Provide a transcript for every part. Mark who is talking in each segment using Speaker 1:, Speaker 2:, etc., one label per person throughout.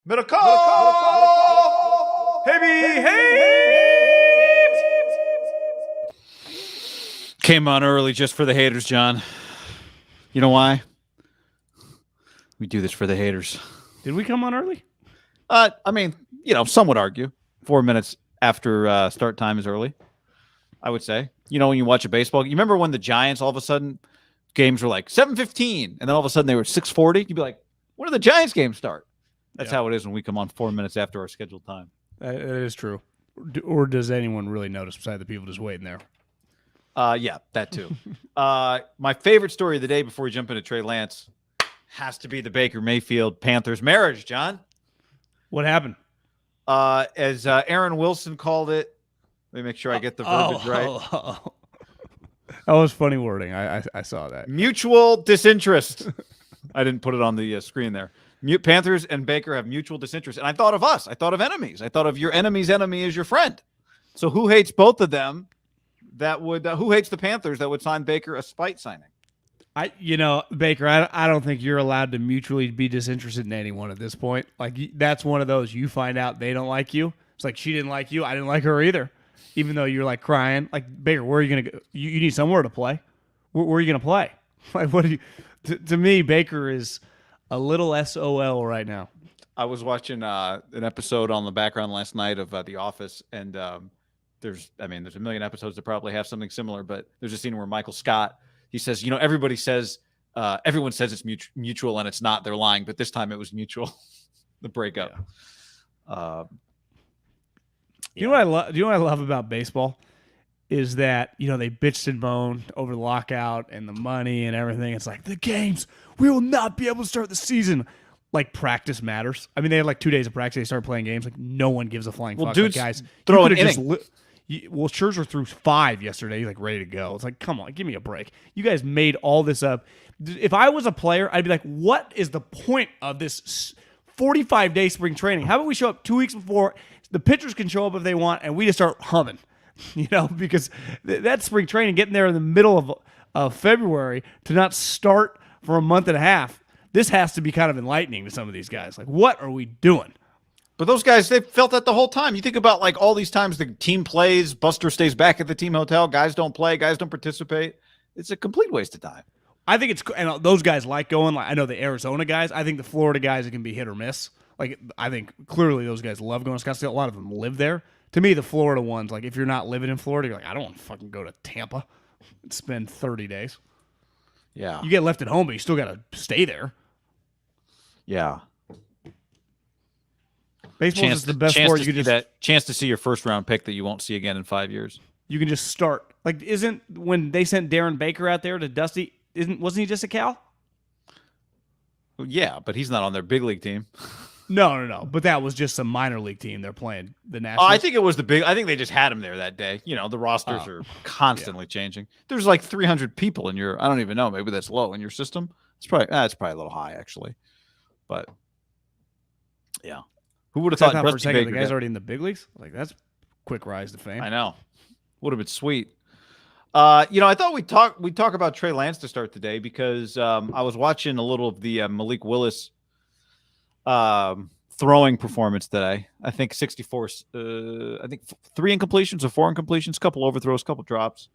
Speaker 1: MIDDLEKAUFF! Hey!
Speaker 2: Came on early just for the haters, John. You know why? We do this for the haters.
Speaker 1: Did we come on early?
Speaker 2: I mean, some would argue 4 minutes after start time is early, I would say. When you watch a baseball, you remember when the Giants all of a sudden games were like 7:15 and then all of a sudden they were 6:40? You'd be like, when do the Giants games start? That's how it is when we come on 4 minutes after our scheduled time.
Speaker 1: That is true. Or does anyone really notice beside the people just waiting there?
Speaker 2: Yeah, that too. My favorite story of the day before we jump into Trey Lance has to be the Baker Mayfield Panthers marriage, John.
Speaker 1: What happened?
Speaker 2: As Aaron Wilson called it, let me make sure I get the verbiage right.
Speaker 1: That was funny wording. I saw that.
Speaker 2: Mutual disinterest. I didn't put it on the screen there. Panthers and Baker have mutual disinterest. And I thought of us. I thought of enemies. I thought of your enemy's enemy is your friend. So who hates both of them? Who hates the Panthers that would sign Baker a spite signing?
Speaker 1: Baker, I don't think you're allowed to mutually be disinterested in anyone at this point. Like, that's one of those, you find out they don't like you. It's like, she didn't like you. I didn't like her either. Even though you're like crying. Like, Baker, where are you going to go? You need somewhere to play. Where are you going to play? Like, what do you, to me, Baker is a little SOL right now.
Speaker 2: I was watching an episode on the background last night of The Office, and there's a million episodes that probably have something similar, but there's a scene where Michael Scott, he says, everybody says, everyone says it's mutual and it's not, they're lying, but this time it was mutual, the breakup.
Speaker 1: Yeah. Do you know what I love about baseball is that, they bitched and moaned over the lockout and the money and everything. It's like, the games, we will not be able to start the season. Like, practice matters. I mean, they had like 2 days of practice. They started playing games. Like, no one gives a flying fuck.
Speaker 2: Dudes,
Speaker 1: like, guys,
Speaker 2: throw an inning.
Speaker 1: Scherzer threw 5 yesterday. He's like ready to go. It's like, come on, give me a break. You guys made all this up. If I was a player, I'd be like, what is the point of this 45-day spring training? How about we show up 2 weeks before? The pitchers can show up if they want, and we just start humming. Because that spring training, getting there in the middle of February to not start for a month and a half, this has to be kind of enlightening to some of these guys. Like, what are we doing?
Speaker 2: But those guys, they felt that the whole time. You think about like all these times the team plays, Buster stays back at the team hotel, guys don't play, guys don't participate. It's a complete waste of time.
Speaker 1: I think and those guys like going. Like, I know the Arizona guys. I think the Florida guys, it can be hit or miss. Like, I think clearly those guys love going to Scottsdale. A lot of them live there. To me, the Florida ones, like, if you're not living in Florida, you're like, I don't want to fucking go to Tampa and spend 30 days.
Speaker 2: Yeah.
Speaker 1: You get left at home, but you still got to stay there.
Speaker 2: Yeah.
Speaker 1: Baseball is the best sport. You can
Speaker 2: that chance to see your first round pick that you won't see again in 5 years.
Speaker 1: You can just start. Like, isn't when they sent Darren Baker out there to Dusty? Wasn't he just a Cal?
Speaker 2: Well, yeah, but he's not on their big league team.
Speaker 1: No. But that was just some minor league team. They're playing the Nationals.
Speaker 2: I think it was I think they just had him there that day. The rosters are constantly changing. There's like 300 people in I don't even know. Maybe that's low in your system. It's probably a little high actually. But yeah. Who would have thought
Speaker 1: for a second the guy's already in the big leagues? Like, that's a quick rise to fame.
Speaker 2: I know. Would have been sweet. I thought we'd talk about Trey Lance to start the day because I was watching a little of the Malik Willis throwing performance today. I think 64. I think 3 incompletions or 4 incompletions, couple overthrows, couple drops.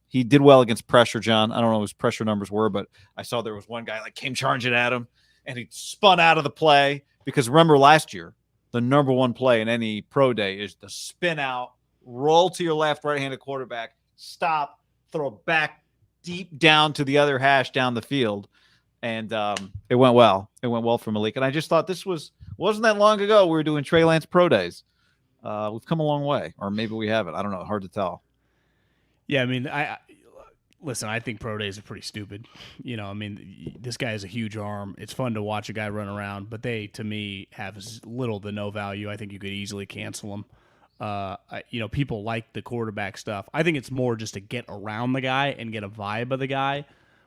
Speaker 2: He did well against pressure, John. I don't know what his pressure numbers were, but I saw there was one guy like came charging at him and he spun out of the play because remember last year, the number one play in any pro day is the spin out, roll to your left, right-handed quarterback, stop, throw back deep down to the other hash down the field. And it went well. It went well for Malik. And I just thought wasn't that long ago we were doing Trey Lance pro days. We've come a long way, or maybe we haven't. I don't know. Hard to tell.
Speaker 1: Yeah, I mean, listen, I think pro days are pretty stupid. This guy has a huge arm. It's fun to watch a guy run around, but they, to me, have little to no value. I think you could easily cancel them. People like the quarterback stuff. I think it's more just to get around the guy and get a vibe of the guy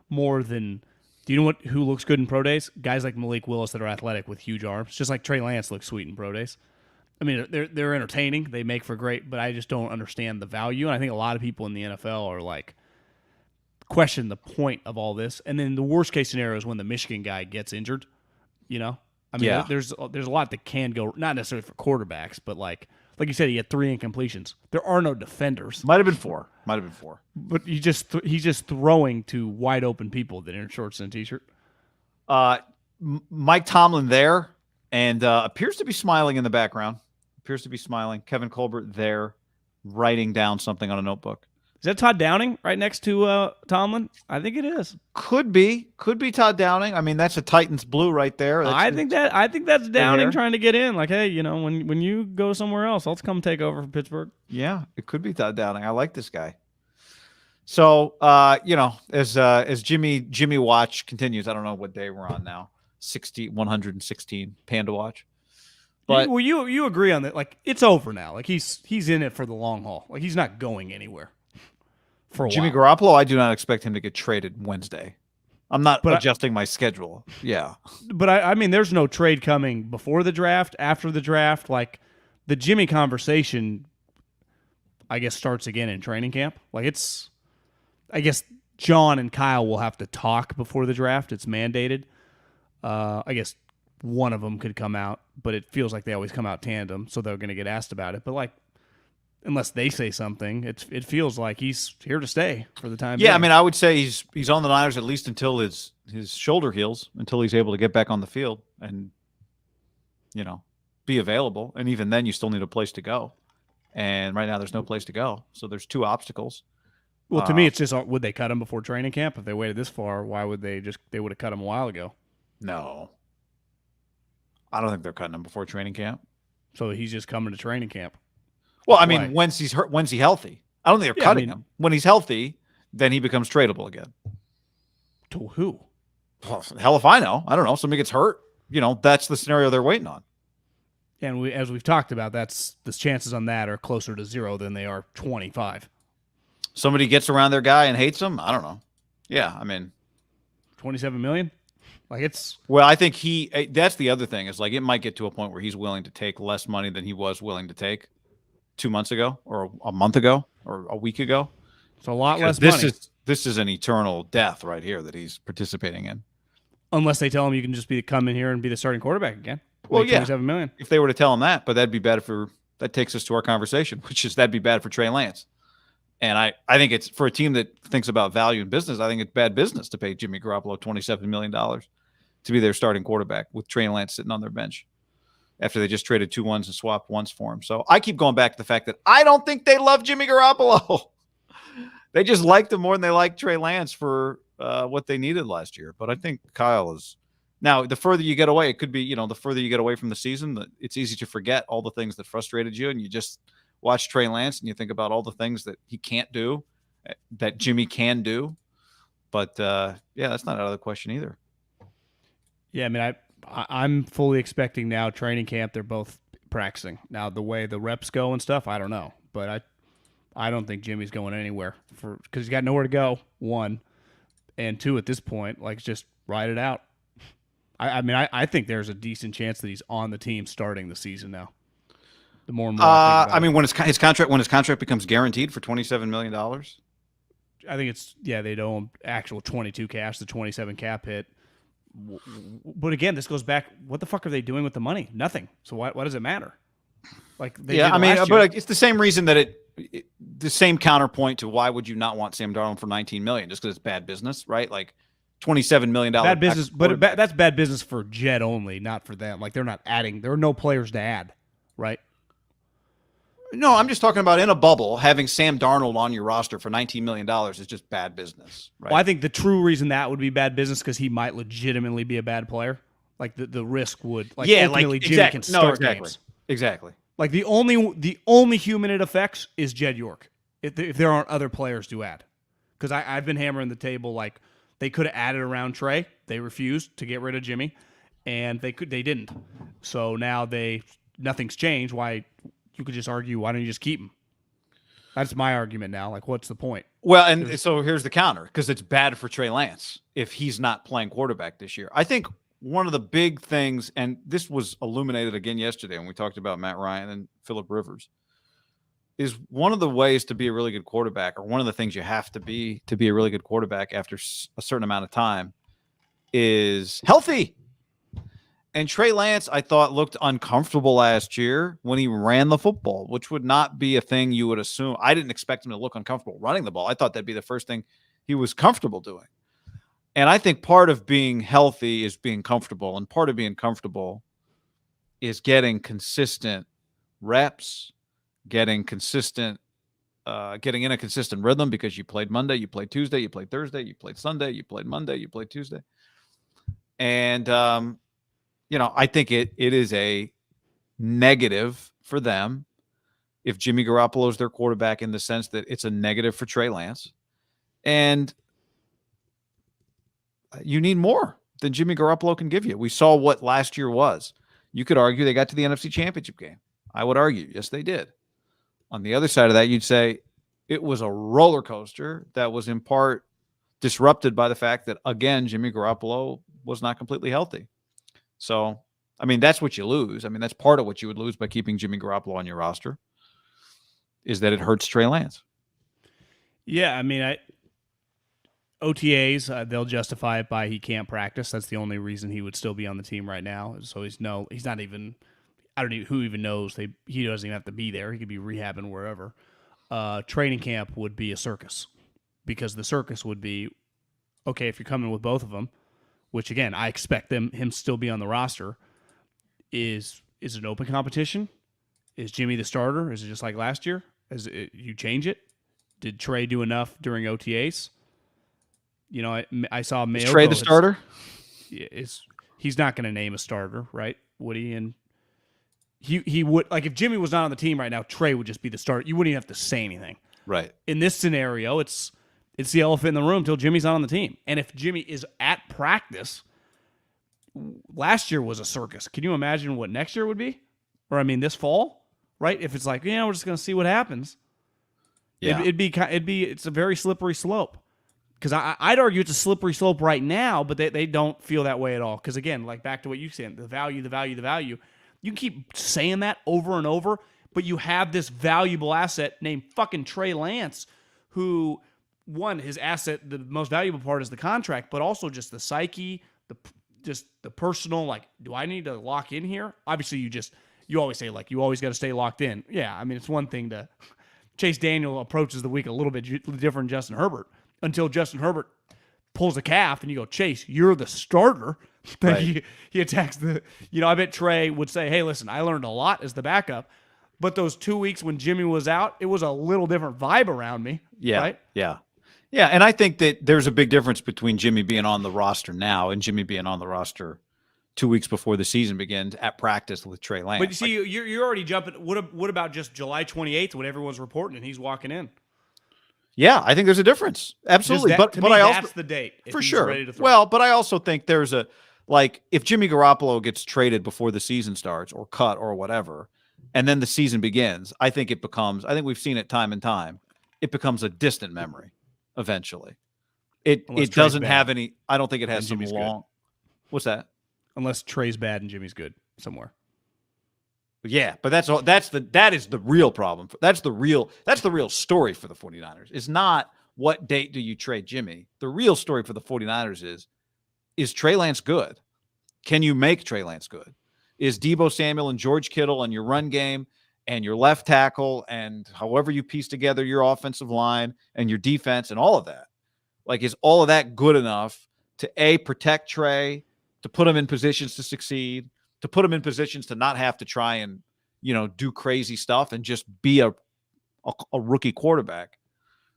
Speaker 1: more than. Do you know who looks good in pro days? Guys like Malik Willis that are athletic with huge arms, just like Trey Lance looks sweet in pro days. I mean, they're entertaining. They make for great, but I just don't understand the value. And I think a lot of people in the NFL are like, question the point of all this. And then the worst case scenario is when the Michigan guy gets injured, I mean, there's a lot that can go, not necessarily for quarterbacks, but like you said, he had 3 incompletions. There are no defenders.
Speaker 2: Might have been 4.
Speaker 1: But he's just throwing to wide open people that are in shorts and a t-shirt.
Speaker 2: Mike Tomlin there, and appears to be smiling in the background. Kevin Colbert there, writing down something on a notebook.
Speaker 1: Is that Todd Downing right next to Tomlin? I think it is.
Speaker 2: Could be Todd Downing. I mean, that's a Titans blue right there.
Speaker 1: I think that's Downing trying to get in. Like, hey, when you go somewhere else, I'll come take over from Pittsburgh.
Speaker 2: Yeah, it could be Todd Downing. I like this guy. So, as Jimmy Watch continues, I don't know what day we're on now. 116 Panda Watch. But
Speaker 1: you agree on that? Like, it's over now. Like, he's in it for the long haul. Like, he's not going anywhere. For
Speaker 2: Jimmy Garoppolo, I do not expect him to get traded Wednesday. I'm not adjusting my schedule. Yeah.
Speaker 1: But I mean, there's no trade coming before the draft, after the draft. Like, the Jimmy conversation, I guess, starts again in training camp. Like, I guess John and Kyle will have to talk before the draft. It's mandated. I guess one of them could come out, but it feels like they always come out tandem, so they're going to get asked about it. But, like, unless they say something, it feels like he's here to stay for the time being.
Speaker 2: Yeah, I mean, I would say he's on the Niners at least until his shoulder heals, until he's able to get back on the field and, be available. And even then, you still need a place to go. And right now, there's no place to go. So there's 2 obstacles.
Speaker 1: Well, to me, it's just, would they cut him before training camp? If they waited this far, why would they would have cut him a while ago?
Speaker 2: No. I don't think they're cutting him before training camp.
Speaker 1: So he's just coming to training camp.
Speaker 2: Well, I mean, when's he healthy? I don't think they're cutting him. When he's healthy, then he becomes tradable again.
Speaker 1: To who?
Speaker 2: Well, hell if I know. I don't know. Somebody gets hurt. That's the scenario they're waiting on.
Speaker 1: And as we've talked about, the chances on that are closer to 0 than they are 25.
Speaker 2: Somebody gets around their guy and hates him? I don't know. Yeah, I mean.
Speaker 1: 27 million? Like, it's.
Speaker 2: Well, I think that's the other thing is, like, it might get to a point where he's willing to take less money than he was willing to take 2 months ago or a month ago or a week ago.
Speaker 1: It's a lot less money.
Speaker 2: This is an eternal death right here that he's participating in.
Speaker 1: Unless they tell him you can just come in here and be the starting quarterback again.
Speaker 2: Well, yeah.
Speaker 1: 27 million.
Speaker 2: If they were to tell him that, but that'd be bad that takes us to our conversation, which is that'd be bad for Trey Lance. And I think it's for a team that thinks about value in business, I think it's bad business to pay Jimmy Garoppolo $27 million to be their starting quarterback with Trey Lance sitting on their bench after they just traded 2 ones and swapped ones for him. So I keep going back to the fact that I don't think they love Jimmy Garoppolo. They just liked him more than they liked Trey Lance for what they needed last year. But I think Kyle is now the further you get away, it could be, the further you get away from the season, it's easy to forget all the things that frustrated you. And you just watch Trey Lance and you think about all the things that he can't do, that Jimmy can do. But that's not out of the question either.
Speaker 1: Yeah, I mean, I'm fully expecting now training camp. They're both practicing now. The way the reps go and stuff, I don't know, but I don't think Jimmy's going anywhere because he's got nowhere to go. 1, and 2 at this point, like, just ride it out. I mean, I think there's a decent chance that he's on the team starting the season now. The more and more
Speaker 2: I mean, when his contract becomes guaranteed for $27 million,
Speaker 1: I think they owe him actual 22 cash, the 27 cap hit. But again, this goes back. What the fuck are they doing with the money? Nothing. So why does it matter? Like,
Speaker 2: but it's the same reason that the same counterpoint to why would you not want Sam Darnold for $19 million just because it's bad business, right? Like $27 million
Speaker 1: bad business, but that's bad business for Jet only, not for them. Like, they're not adding. There are no players to add, right?
Speaker 2: No, I'm just talking about in a bubble, having Sam Darnold on your roster for $19 million is just bad business. Right?
Speaker 1: Well, I think the true reason that would be bad business because he might legitimately be a bad player. Like, the risk would, ultimately Jimmy can start games.
Speaker 2: Exactly.
Speaker 1: Like, the only human it affects is Jed York if there aren't other players to add. Because I've been hammering the table, like, they could have added around Trey. They refused to get rid of Jimmy, and they didn't. So now nothing's changed. Why? You could just argue, why don't you just keep him? That's my argument now. Like, what's the point?
Speaker 2: Well, and so here's the counter, because it's bad for Trey Lance if he's not playing quarterback this year. I think one of the big things, and this was illuminated again yesterday when we talked about Matt Ryan and Phillip Rivers, is one of the ways to be a really good quarterback, or one of the things you have to be a really good quarterback after a certain amount of time, is healthy. And Trey Lance, I thought, looked uncomfortable last year when he ran the football, which would not be a thing you would assume. I didn't expect him to look uncomfortable running the ball. I thought that'd be the first thing he was comfortable doing. And I think part of being healthy is being comfortable. And part of being comfortable is getting consistent reps, getting in a consistent rhythm, because you played Monday, you played Tuesday, you played Thursday, you played Sunday, you played Monday, you played Tuesday. And, I think it is a negative for them if Jimmy Garoppolo is their quarterback, in the sense that it's a negative for Trey Lance. And you need more than Jimmy Garoppolo can give you. We saw what last year was. You could argue they got to the NFC Championship game. I would argue, yes, they did. On the other side of that, you'd say it was a roller coaster that was in part disrupted by the fact that, again, Jimmy Garoppolo was not completely healthy. So, that's what you lose. That's part of what you would lose by keeping Jimmy Garoppolo on your roster, is that it hurts Trey Lance.
Speaker 1: Yeah, OTAs, they'll justify it by he can't practice. That's the only reason he would still be on the team right now. So he's not even, I don't know who even knows. He doesn't even have to be there. He could be rehabbing wherever. Training camp would be a circus, because the circus would be, okay, if you're coming with both of them, which again, I expect him still be on the roster, is it an open competition? Is Jimmy the starter? Is it just like last year? You change it? Did Trey do enough during OTAs? I saw Mailbag.
Speaker 2: Is Trey the starter?
Speaker 1: He's not going to name a starter, right? Would he? And he would, like, if Jimmy was not on the team right now, Trey would just be the starter. You wouldn't even have to say anything.
Speaker 2: Right.
Speaker 1: In this scenario, it's the elephant in the room till Jimmy's not on the team. And if Jimmy is at practice, last year was a circus. Can you imagine what next year would be? Or this fall, right? If it's like, we're just going to see what happens.
Speaker 2: Yeah.
Speaker 1: It's a very slippery slope. Because I'd argue it's a slippery slope right now, but they don't feel that way at all. Because again, like back to what you said, the value. You can keep saying that over and over, but you have this valuable asset named fucking Trey Lance, who, one, his asset, the most valuable part is the contract, but also just the psyche, the personal, like, do I need to lock in here? Obviously, you always say, like, you always got to stay locked in. Yeah, it's one thing to Chase Daniel approaches the week a little bit different than Justin Herbert, until Justin Herbert pulls a calf and you go, Chase, you're the starter. Then
Speaker 2: right.
Speaker 1: he attacks I bet Trey would say, hey, listen, I learned a lot as the backup, but those 2 weeks when Jimmy was out, it was a little different vibe around me.
Speaker 2: Yeah.
Speaker 1: Right?
Speaker 2: Yeah. Yeah. And I think that there's a big difference between Jimmy being on the roster now and Jimmy being on the roster 2 weeks before the season begins at practice with Trey Lance.
Speaker 1: But you see, you're already jumping. What about just July 28th when everyone's reporting and he's walking in?
Speaker 2: Yeah, I think there's a difference. Absolutely.
Speaker 1: But I also, that's the date.
Speaker 2: For sure. Well, but I also think there's if Jimmy Garoppolo gets traded before the season starts or cut or whatever, and then the season begins, I think we've seen it time and time. It becomes a distant memory eventually. It doesn't have any, I don't think it has some long. What's that?
Speaker 1: Unless Trey's bad and Jimmy's good somewhere.
Speaker 2: Yeah, but that is the real problem. That's the real story for the 49ers. It's not what date do you trade Jimmy. The real story for the 49ers is Trey Lance good? Can you make Trey Lance good? Is Deebo Samuel and George Kittle and your run game and your left tackle and however you piece together your offensive line and your defense and all of that, is all of that good enough to protect Trey, to put him in positions to succeed, to put him in positions to not have to try and, do crazy stuff and just be a rookie quarterback?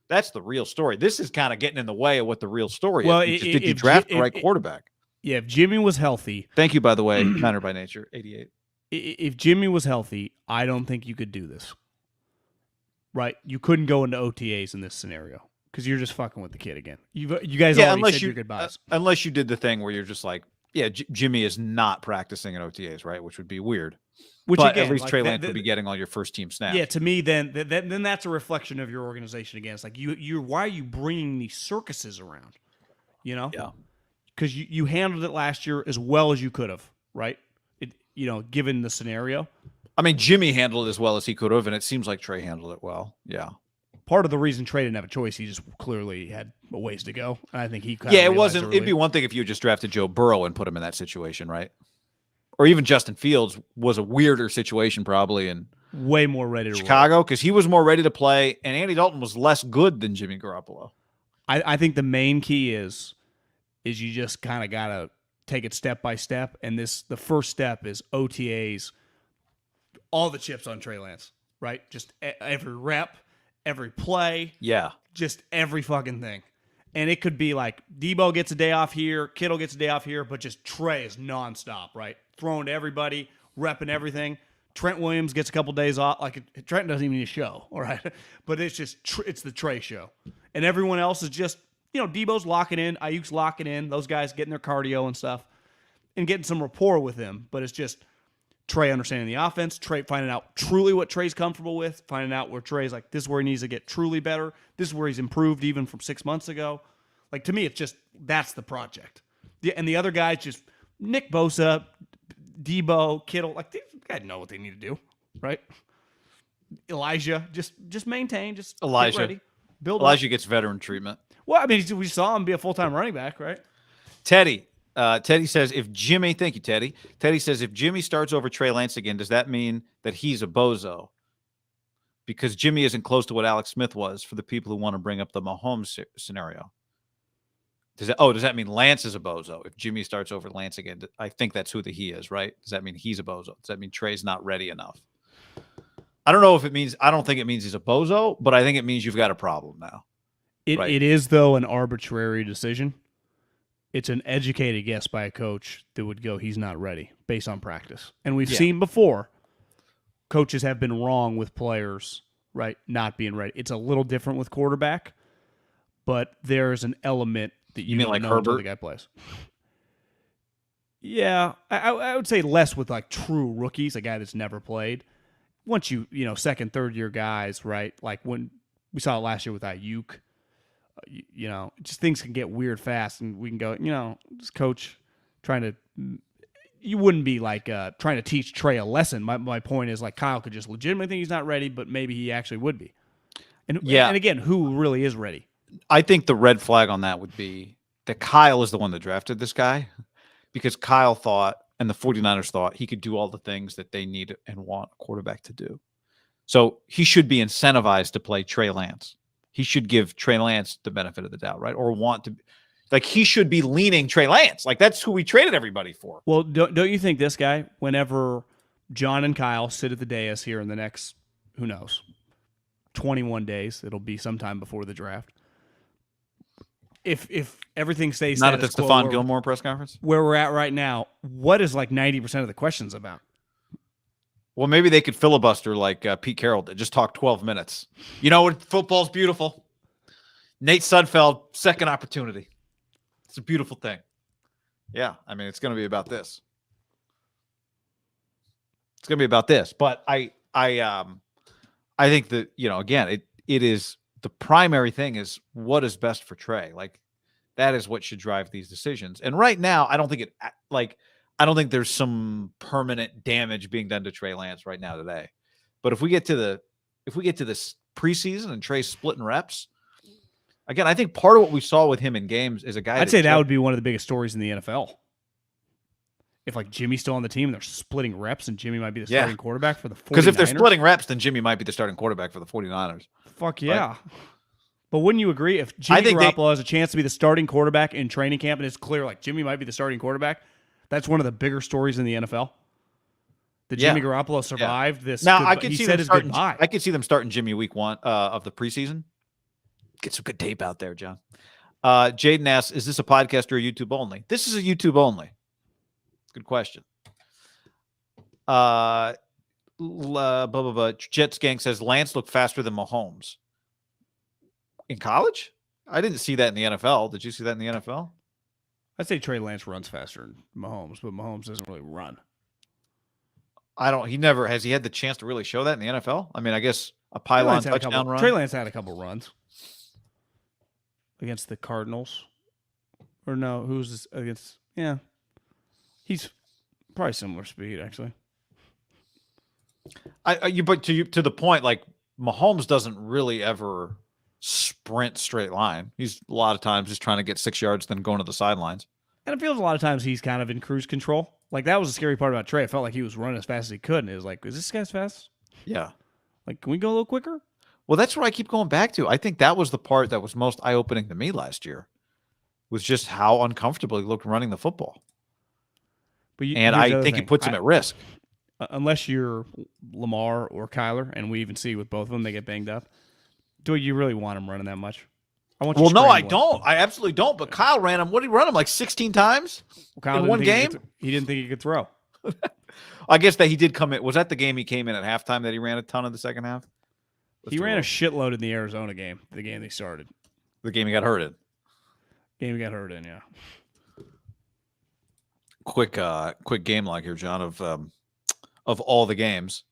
Speaker 2: That's the real story. This is kind of getting in the way of what the real story is. Did you draft the right quarterback?
Speaker 1: Yeah, if Jimmy was healthy.
Speaker 2: Thank you, by the way, Niner by Nature, 88.
Speaker 1: If Jimmy was healthy, I don't think you could do this. Right? You couldn't go into OTAs in this scenario because you're just fucking with the kid again. You guys already said your goodbyes.
Speaker 2: Unless you did the thing where you're just like, yeah, Jimmy is not practicing in OTAs, right? Which would be weird. But again, at least Trey Lance would be getting all your first team snaps.
Speaker 1: Yeah, to me, then that's a reflection of your organization again. It's like why are you bringing these circuses around?
Speaker 2: Yeah.
Speaker 1: Because you handled it last year as well as you could have, right? Given the scenario.
Speaker 2: Jimmy handled it as well as he could have, and it seems like Trey handled it well. Yeah.
Speaker 1: Part of the reason Trey didn't have a choice, he just clearly had a ways to go. And I think he
Speaker 2: it wasn't. It'd be one thing if you just drafted Joe Burrow and put him in that situation, right? or even Justin Fields was a weirder situation probably in
Speaker 1: Way more ready to
Speaker 2: Chicago because he was more ready to play, and Andy Dalton was less good than Jimmy Garoppolo.
Speaker 1: I think the main key is you just kind of got to take it step by step, and the first step is OTAs, all the chips on Trey Lance, right? Just every rep, every play, just every fucking thing. And it could be like Debo gets a day off here, Kittle gets a day off here, but just Trey is nonstop, right? Throwing to everybody, repping everything. Trent Williams gets a couple days off. Like Trent doesn't even need a show, all right? But it's just it's the Trey show, and everyone else is just Debo's locking in, Ayuk's locking in, those guys getting their cardio and stuff, and getting some rapport with him. But it's just Trey understanding the offense, Trey finding out truly what Trey's comfortable with, finding out where Trey's like this is where he needs to get truly better. This is where he's improved even from 6 months ago. Like to me, it's just that's the project. And the other guys just Nick Bosa, Debo, Kittle, like these guys know what they need to do, right? Elijah, just maintain, just
Speaker 2: Elijah,
Speaker 1: get ready, build
Speaker 2: Elijah
Speaker 1: up.
Speaker 2: gets veteran treatment.
Speaker 1: Well, I mean, we saw him be a full-time running back, right?
Speaker 2: Teddy says if Jimmy, thank you, Teddy. Teddy says if Jimmy starts over Trey Lance again, does that mean that he's a bozo? Because Jimmy isn't close to what Alex Smith was for the people who want to bring up the Mahomes scenario. Does that mean Lance is a bozo? If Jimmy starts over Lance again, I think that's who the he is, right? Does that mean he's a bozo? Does that mean Trey's not ready enough? I don't know if it means, I don't think it means he's a bozo, but I think it means you've got a problem now.
Speaker 1: It is, though, an arbitrary decision. It's an educated guess by a coach that would go, he's not ready, based on practice. And we've seen before, coaches have been wrong with players, right, not being ready. It's a little different with quarterback, but there's an element that you
Speaker 2: mean
Speaker 1: don't
Speaker 2: like
Speaker 1: know until
Speaker 2: Herbert?
Speaker 1: the guy plays. Yeah, I would say less with like true rookies, a guy that's never played. Once second, third year guys, right? Like when we saw it last year with Ayuk, just things can get weird fast, and we can go, this coach trying to. You wouldn't be like trying to teach Trey a lesson. My point is like Kyle could just legitimately think he's not ready, but maybe he actually would be. And again, who really is ready?
Speaker 2: I think the red flag on that would be that Kyle is the one that drafted this guy because Kyle thought, and the 49ers thought, he could do all the things that they need and want a quarterback to do. So he should be incentivized to play Trey Lance. He should give Trey Lance the benefit of the doubt, right? Or want to, like he should be leaning Trey Lance. Like that's who we traded everybody for.
Speaker 1: Well, don't you think this guy, whenever John and Kyle sit at the dais here in the next, who knows, 21 days, it'll be sometime before the draft. If everything stays
Speaker 2: not at the
Speaker 1: quo,
Speaker 2: Stephon Gilmore press conference,
Speaker 1: where we're at right now, what is like 90% of the questions about?
Speaker 2: Well, maybe they could filibuster like Pete Carroll did. Just talk 12 minutes. You know what? Football's beautiful. Nate Sudfeld, second opportunity. It's a beautiful thing. Yeah, I mean, it's going to be about this. It's going to be about this. But I think that again, it is. The primary thing is what is best for Trey. Like that is what should drive these decisions. And right now, I don't think there's some permanent damage being done to Trey Lance right now today. But if we get to this preseason and Trey's splitting reps, again, I think part of what we saw with him in games is a guy.
Speaker 1: I'd say that would be one of the biggest stories in the NFL. If like Jimmy's still on the team and they're splitting reps and Jimmy might be the starting quarterback for the 49ers.
Speaker 2: Because if they're splitting reps, then Jimmy might be the starting quarterback for the 49ers.
Speaker 1: Fuck yeah. Right? But wouldn't you agree if Jimmy Garoppolo has a chance to be the starting quarterback in training camp and it's clear like Jimmy might be the starting quarterback, that's one of the bigger stories in the NFL? That Jimmy Garoppolo survived this.
Speaker 2: Now, I could see them starting. I could see them starting Jimmy week 1 of the preseason. Get some good tape out there, John. Jaden asks, is this a podcast or a YouTube only? This is a YouTube only. Good question. Jets Gang says Lance looked faster than Mahomes in college. I didn't see that in the NFL. Did you see that in the NFL?
Speaker 1: I'd say Trey Lance runs faster than Mahomes, but Mahomes doesn't really run.
Speaker 2: He never has. He had the chance to really show that in the NFL. I mean, I guess a pylon touchdown run.
Speaker 1: Trey Lance had a couple runs against the Cardinals, or no? Who's this against? Yeah. He's probably similar speed, actually.
Speaker 2: But to the point, like Mahomes doesn't really ever sprint straight line. He's a lot of times just trying to get 6 yards, then going to the sidelines.
Speaker 1: And it feels a lot of times he's kind of in cruise control. Like, that was the scary part about Trey. I felt like he was running as fast as he could, and it was like, is this guy's fast?
Speaker 2: Yeah.
Speaker 1: Like, can we go a little quicker?
Speaker 2: Well, that's what I keep going back to. I think that was the part that was most eye-opening to me last year, was just how uncomfortable he looked running the football.
Speaker 1: But
Speaker 2: and I think it puts him at risk.
Speaker 1: Unless you're Lamar or Kyler, and we even see with both of them, they get banged up. Do you really want him running that much?
Speaker 2: Well, no, I don't. I absolutely don't. But Kyle ran him. What did he run him, like 16 times in one game?
Speaker 1: He didn't think he could throw.
Speaker 2: I guess that he did come in. Was that the game he came in at halftime that he ran a ton of the second half?
Speaker 1: He ran a shitload in the Arizona game, the game they started.
Speaker 2: The game he got hurt in.
Speaker 1: Yeah.
Speaker 2: Quick game log here, John, of all the games.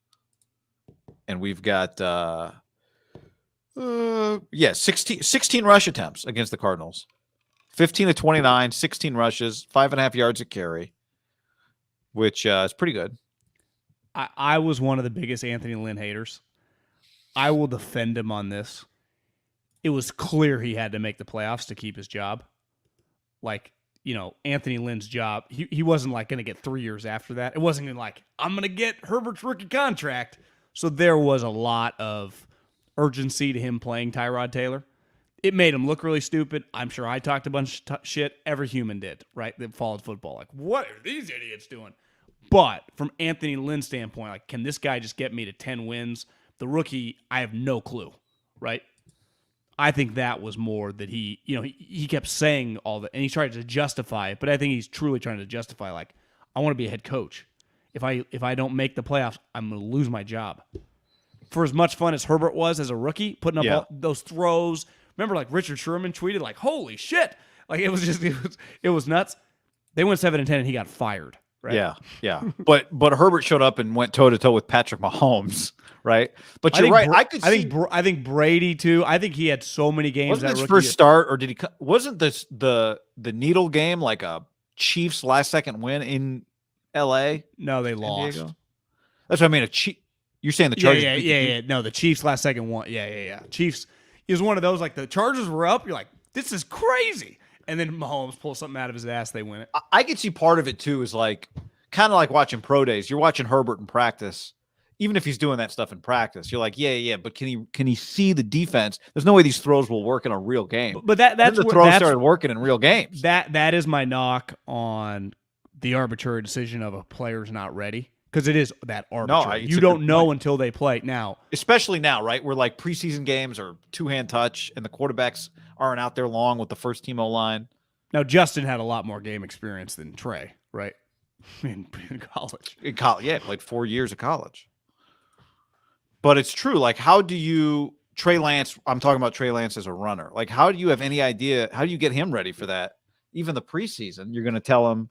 Speaker 2: And we've got 16 rush attempts against the Cardinals. 15 to 29, 16 rushes, 5.5 yards a carry, which is pretty good.
Speaker 1: I was one of the biggest Anthony Lynn haters. I will defend him on this. It was clear he had to make the playoffs to keep his job. Like, Anthony Lynn's job, he wasn't like going to get 3 years after that. It wasn't even like, I'm going to get Herbert's rookie contract. So there was a lot of urgency to him playing Tyrod Taylor. It made him look really stupid. I'm sure I talked a bunch of shit. Every human did, right? That followed football. Like, what are these idiots doing? But from Anthony Lynn's standpoint, like, can this guy just get me to 10 wins? The rookie, I have no clue, right? I think that was more that he kept saying all that, and he tried to justify it, but I think he's truly trying to justify, like, I want to be a head coach. If I don't make the playoffs, I'm going to lose my job. For as much fun as Herbert was as a rookie, putting up all those throws. Remember, like, Richard Sherman tweeted, like, holy shit. Like, it was nuts. They went 7-10, and he got fired. Right?
Speaker 2: Yeah. But Herbert showed up and went toe-to-toe with Patrick Mahomes, right? But you're right.
Speaker 1: I think Brady, too. I think he had so many games.
Speaker 2: Wasn't his first start, or wasn't this the Needle game like a Chiefs last-second win in L.A.?
Speaker 1: No, they lost.
Speaker 2: Diego? That's what I mean. You're saying the Chargers?
Speaker 1: Yeah. No, the Chiefs last-second won. Yeah. Chiefs. It was one of those, like, the Chargers were up. You're like, this is crazy. And then Mahomes pulls something out of his ass. They win it.
Speaker 2: I could see part of it, too, is like kind of like watching pro days. You're watching Herbert in practice. Even if he's doing that stuff in practice, you're like, yeah. But can he see the defense? There's no way these throws will work in a real game.
Speaker 1: But that's
Speaker 2: the throws started working in real games.
Speaker 1: That is my knock on the arbitrary decision of a player's not ready. Because it is that arbitrary. You don't know until they play now.
Speaker 2: Especially now, right? Where like preseason games are two-hand touch and the quarterbacks aren't out there long with the first team O-line.
Speaker 1: Now, Justin had a lot more game experience than Trey, right? In college.
Speaker 2: Yeah, played 4 years of college. But it's true. Like, how do you Trey Lance? I'm talking about Trey Lance as a runner. Like, how do you have any idea? How do you get him ready for that? Even the preseason, you're going to tell him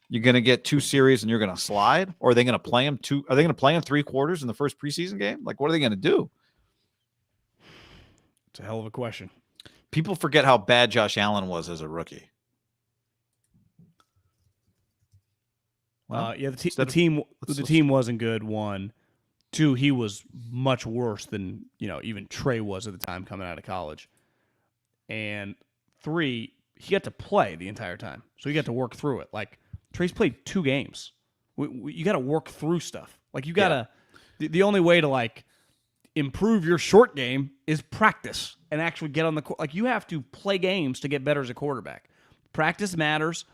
Speaker 2: you're going to get 2 series and you're going to slide, or are they going to play him Are they going to play him 3 quarters in the first preseason game? Like, what are they going to do?
Speaker 1: It's a hell of a question.
Speaker 2: People forget how bad Josh Allen was as a rookie.
Speaker 1: The team wasn't good. 1, 2, he was much worse than even Trey was at the time coming out of college, and 3, he got to play the entire time, so he got to work through it. Like, Trey's played 2 games. You got to work through stuff. Like, you got to. Yeah. The only way to like improve your short game is practice and actually get on the court. Like, you have to play games to get better as a quarterback. Practice matters,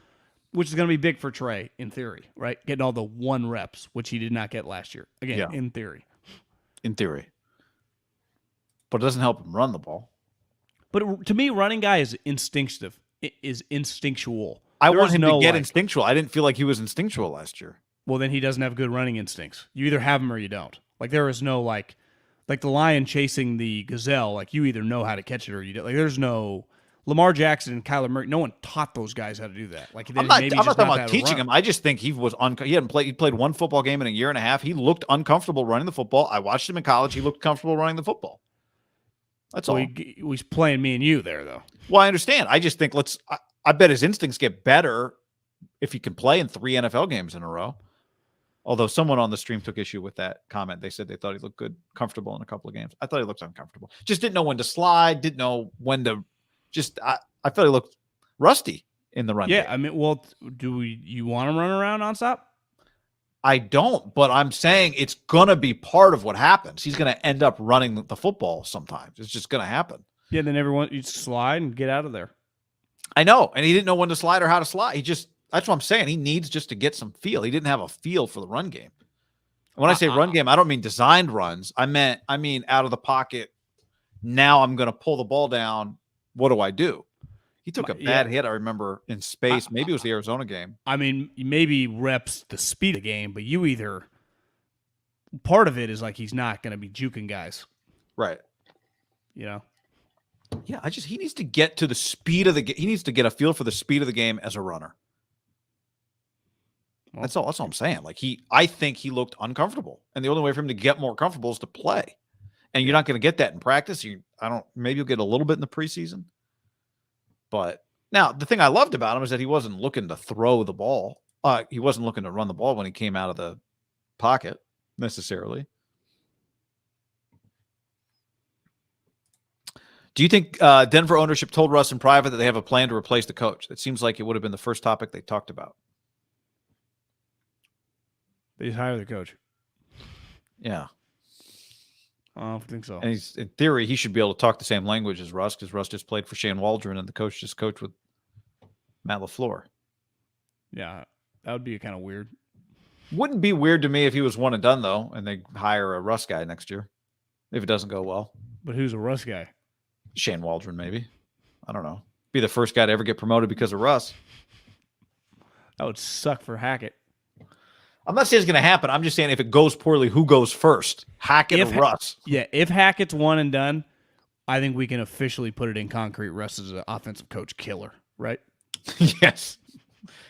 Speaker 1: which is going to be big for Trey in theory, right? Getting all the 1 reps, which he did not get last year. Again, in theory.
Speaker 2: In theory. But it doesn't help him run the ball.
Speaker 1: But to me, running guy is instinctive. It is instinctual.
Speaker 2: I want him to get instinctual. I didn't feel like he was instinctual last year.
Speaker 1: Well, then he doesn't have good running instincts. You either have them or you don't. Like, there is no like the lion chasing the gazelle. Like, you either know how to catch it or you don't. Like, there's no Lamar Jackson and Kyler Murray. No one taught those guys how to do that. Like,
Speaker 2: I'm not talking about teaching him. I just think he was he hadn't played. He played 1 football game in a year and a half. He looked uncomfortable running the football. I watched him in college. He looked comfortable running the football. That's all.
Speaker 1: He's playing me and you there, though.
Speaker 2: Well, I understand. I just think I bet his instincts get better if he can play in 3 NFL games in a row. Although someone on the stream took issue with that comment. They said they thought he looked good, comfortable in a couple of games. I thought he looked uncomfortable. Just didn't know when to slide, didn't know when to I thought he looked rusty in the run.
Speaker 1: Yeah, game. I mean, well, you want him running around nonstop?
Speaker 2: I don't, but I'm saying it's going to be part of what happens. He's going to end up running the football sometimes. It's just going to happen.
Speaker 1: Yeah, then everyone you slide and get out of there.
Speaker 2: I know, and he didn't know when to slide or how to slide. That's what I'm saying. He needs just to get some feel. He didn't have a feel for the run game. When I say run game, I don't mean designed runs. I mean out of the pocket. Now I'm going to pull the ball down. What do I do? He took a bad hit, I remember, in space. Maybe it was the Arizona game.
Speaker 1: I mean, maybe reps the speed of the game, but part of it is like he's not going to be juking guys.
Speaker 2: Right.
Speaker 1: You know?
Speaker 2: Yeah, he needs to get to the speed of the game. He needs to get a feel for the speed of the game as a runner. Well, that's all I'm saying. Like I think he looked uncomfortable. And the only way for him to get more comfortable is to play. And you're not going to get that in practice. Maybe you'll get a little bit in the preseason. But now the thing I loved about him is that he wasn't looking to throw the ball. He wasn't looking to run the ball when he came out of the pocket necessarily. Do you think Denver ownership told Russ in private that they have a plan to replace the coach? That seems like it would have been the first topic they talked about.
Speaker 1: They just hire the coach.
Speaker 2: Yeah.
Speaker 1: I don't think so.
Speaker 2: And in theory, he should be able to talk the same language as Russ because Russ just played for Shane Waldron and the coach just coached with Matt LaFleur.
Speaker 1: Yeah, that would be kind of weird.
Speaker 2: Wouldn't be weird to me if he was one and done, though, and they hire a Russ guy next year if it doesn't go well.
Speaker 1: But who's a Russ guy?
Speaker 2: Shane Waldron, maybe. I don't know. Be the first guy to ever get promoted because of Russ.
Speaker 1: That would suck for Hackett.
Speaker 2: I'm not saying it's going to happen. I'm just saying if it goes poorly, who goes first? Hackett or Russ?
Speaker 1: Yeah, if Hackett's one and done, I think we can officially put it in concrete. Russ is an offensive coach killer, right?
Speaker 2: Yes.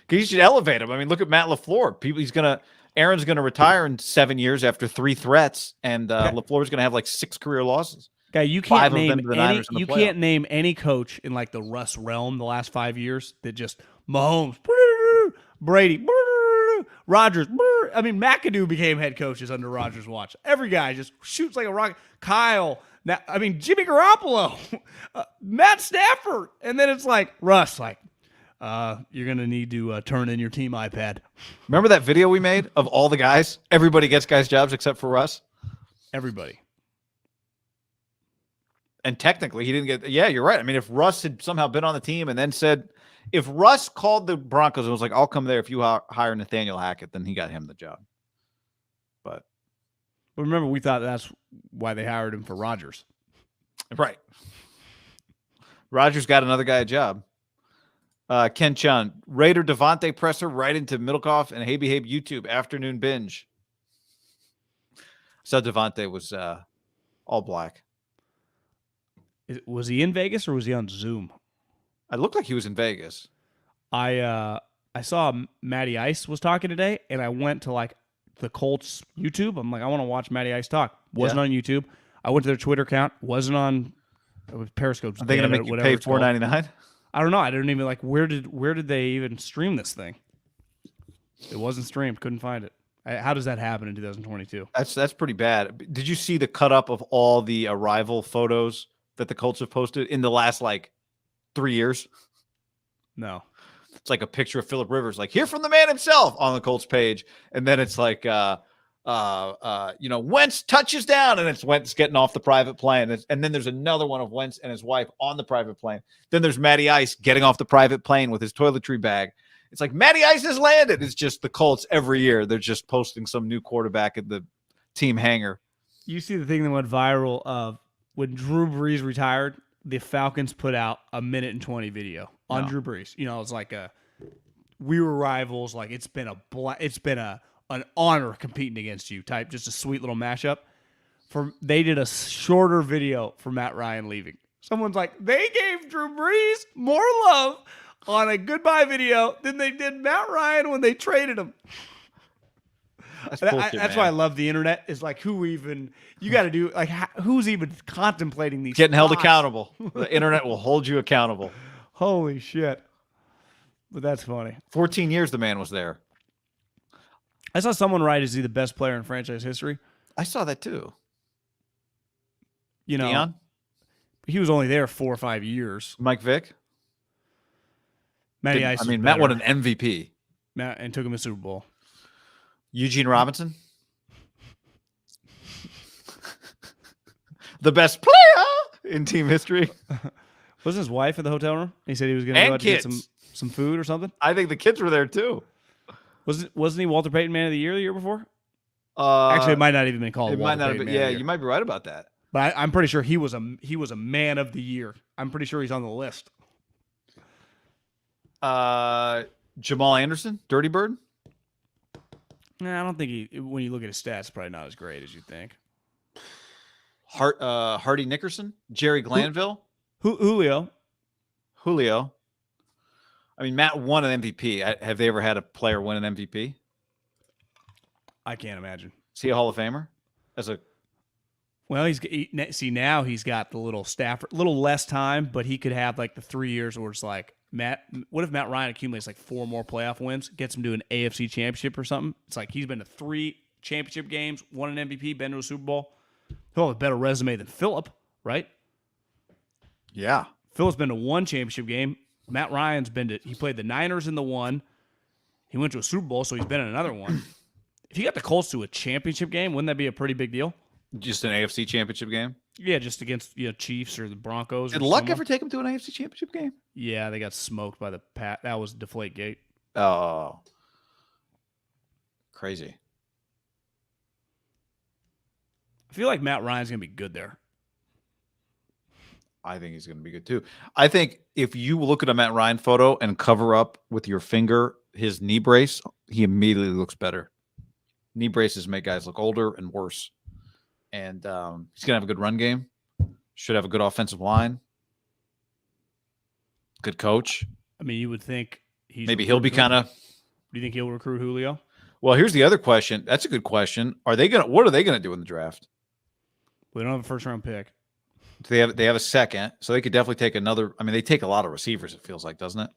Speaker 2: You should elevate him. I mean, look at Matt LaFleur. Aaron's going to retire in 7 years after 3 threats, and LaFleur's going to have like 6 career losses.
Speaker 1: Guy, you can't name any coach in like the Russ realm the last 5 years that just Mahomes, Brady, Rodgers. I mean, McAdoo became head coaches under Rodgers' watch. Every guy just shoots like a rocket. Kyle. Now, I mean, Jimmy Garoppolo, Matt Stafford, and then it's like Russ, like you're gonna need to turn in your team iPad.
Speaker 2: Remember that video we made of all the guys? Everybody gets guys' jobs except for Russ.
Speaker 1: Everybody.
Speaker 2: And technically, he didn't get. Yeah, you're right. I mean, if Russ had somehow been on the team and then said, if Russ called the Broncos and was like, "I'll come there if you hire Nathaniel Hackett," then he got him the job. But
Speaker 1: remember, we thought that's why they hired him for Rodgers.
Speaker 2: Right. Rodgers got another guy a job. Ken Chun, Raider Davante presser right into Middlecoff and Hey Behave YouTube afternoon binge. So Davante was all black.
Speaker 1: Was he in Vegas or was he on Zoom?
Speaker 2: It looked like he was in Vegas.
Speaker 1: I saw Matty Ice was talking today, and I went to like the Colts YouTube. I'm like, I want to watch Matty Ice talk. Wasn't on YouTube. I went to their Twitter account. Wasn't on. It was Periscope.
Speaker 2: Are they going to make you pay $4.99?
Speaker 1: I don't know. I didn't even like. Where did they even stream this thing? It wasn't streamed. Couldn't find it. How does that happen in 2022?
Speaker 2: That's pretty bad. Did you see the cut up of all the arrival photos that the Colts have posted in the last like 3 years?
Speaker 1: No.
Speaker 2: It's like a picture of Phillip Rivers, like here from the man himself on the Colts page, and then it's like, Wentz touches down, and it's Wentz getting off the private plane, and then there's another one of Wentz and his wife on the private plane. Then there's Matty Ice getting off the private plane with his toiletry bag. It's like Matty Ice has landed. It's just the Colts every year. They're just posting some new quarterback at the team hangar. You
Speaker 1: see the thing that went viral of when Drew Brees retired, the Falcons put out a 1:20 video on Drew Brees. You know, it's like we were rivals. Like it's been an honor competing against you type, just a sweet little mashup. They did a shorter video for Matt Ryan leaving. Someone's like, they gave Drew Brees more love on a goodbye video than they did Matt Ryan when they traded him. That's why I love the internet. Is like you got to do like who's even contemplating these
Speaker 2: getting held accountable. The internet will hold you accountable.
Speaker 1: Holy shit! But that's funny.
Speaker 2: 14 years the man was there.
Speaker 1: I saw someone write, "Is he the best player in franchise history?"
Speaker 2: I saw that too.
Speaker 1: You know,
Speaker 2: Deion?
Speaker 1: He was only there 4 or 5 years.
Speaker 2: Mike Vick.
Speaker 1: Matty Ice.
Speaker 2: Matt won an MVP.
Speaker 1: Matt and took him to Super Bowl.
Speaker 2: Eugene Robinson, the best player in team history.
Speaker 1: Wasn't his wife in the hotel room? He said he was going to
Speaker 2: And
Speaker 1: go out to get
Speaker 2: kids.
Speaker 1: some food or something.
Speaker 2: I think the kids were there too.
Speaker 1: Wasn't he Walter Payton Man of the Year before?
Speaker 2: Uh,
Speaker 1: Actually, it might not even been called.
Speaker 2: It
Speaker 1: Walter
Speaker 2: might not have
Speaker 1: Payton
Speaker 2: been.
Speaker 1: Man of
Speaker 2: Yeah,
Speaker 1: the Year.
Speaker 2: you might be right about that.
Speaker 1: But I'm pretty sure he was a Man of the Year. I'm pretty sure he's on the list.
Speaker 2: Jamal Anderson, Dirty Bird.
Speaker 1: Nah, I don't think when you look at his stats, probably not as great as you think.
Speaker 2: Hardy Nickerson, Jerry Glanville,
Speaker 1: Julio.
Speaker 2: I mean, Matt won an MVP. Have they ever had a player win an MVP?
Speaker 1: I can't imagine.
Speaker 2: Is he a Hall of Famer?
Speaker 1: Well, now he's got the little Stafford, little less time, but he could have like the 3 years where it's like what if Matt Ryan accumulates like 4 more playoff wins, gets him to an AFC championship or something? It's like he's been to 3 championship games, won an MVP, been to a Super Bowl. He'll have a better resume than Phillip, right?
Speaker 2: Yeah.
Speaker 1: Phillip's been to 1 championship game. Matt Ryan's he played the Niners in the 1. He went to a Super Bowl, so he's been in another one. If you got the Colts to a championship game, wouldn't that be a pretty big deal?
Speaker 2: Just an AFC championship game?
Speaker 1: Yeah, just against Chiefs or the Broncos.
Speaker 2: Did Luck ever take him to an AFC championship game?
Speaker 1: Yeah, they got smoked by the Pat. That was Deflategate.
Speaker 2: Oh. Crazy.
Speaker 1: I feel like Matt Ryan's going to be good there.
Speaker 2: I think he's going to be good too. I think if you look at a Matt Ryan photo and cover up with your finger his knee brace, he immediately looks better. Knee braces make guys look older and worse. And he's going to have a good run game. Should have a good offensive line. Good coach.
Speaker 1: I mean, you would think
Speaker 2: he'll be kind of.
Speaker 1: Do you think he'll recruit Julio?
Speaker 2: Well, here's the other question. That's a good question. What are they going to do in the draft?
Speaker 1: We don't have a first-round pick.
Speaker 2: They have a second, so they could definitely take another. I mean, they take a lot of receivers, it feels like, doesn't it?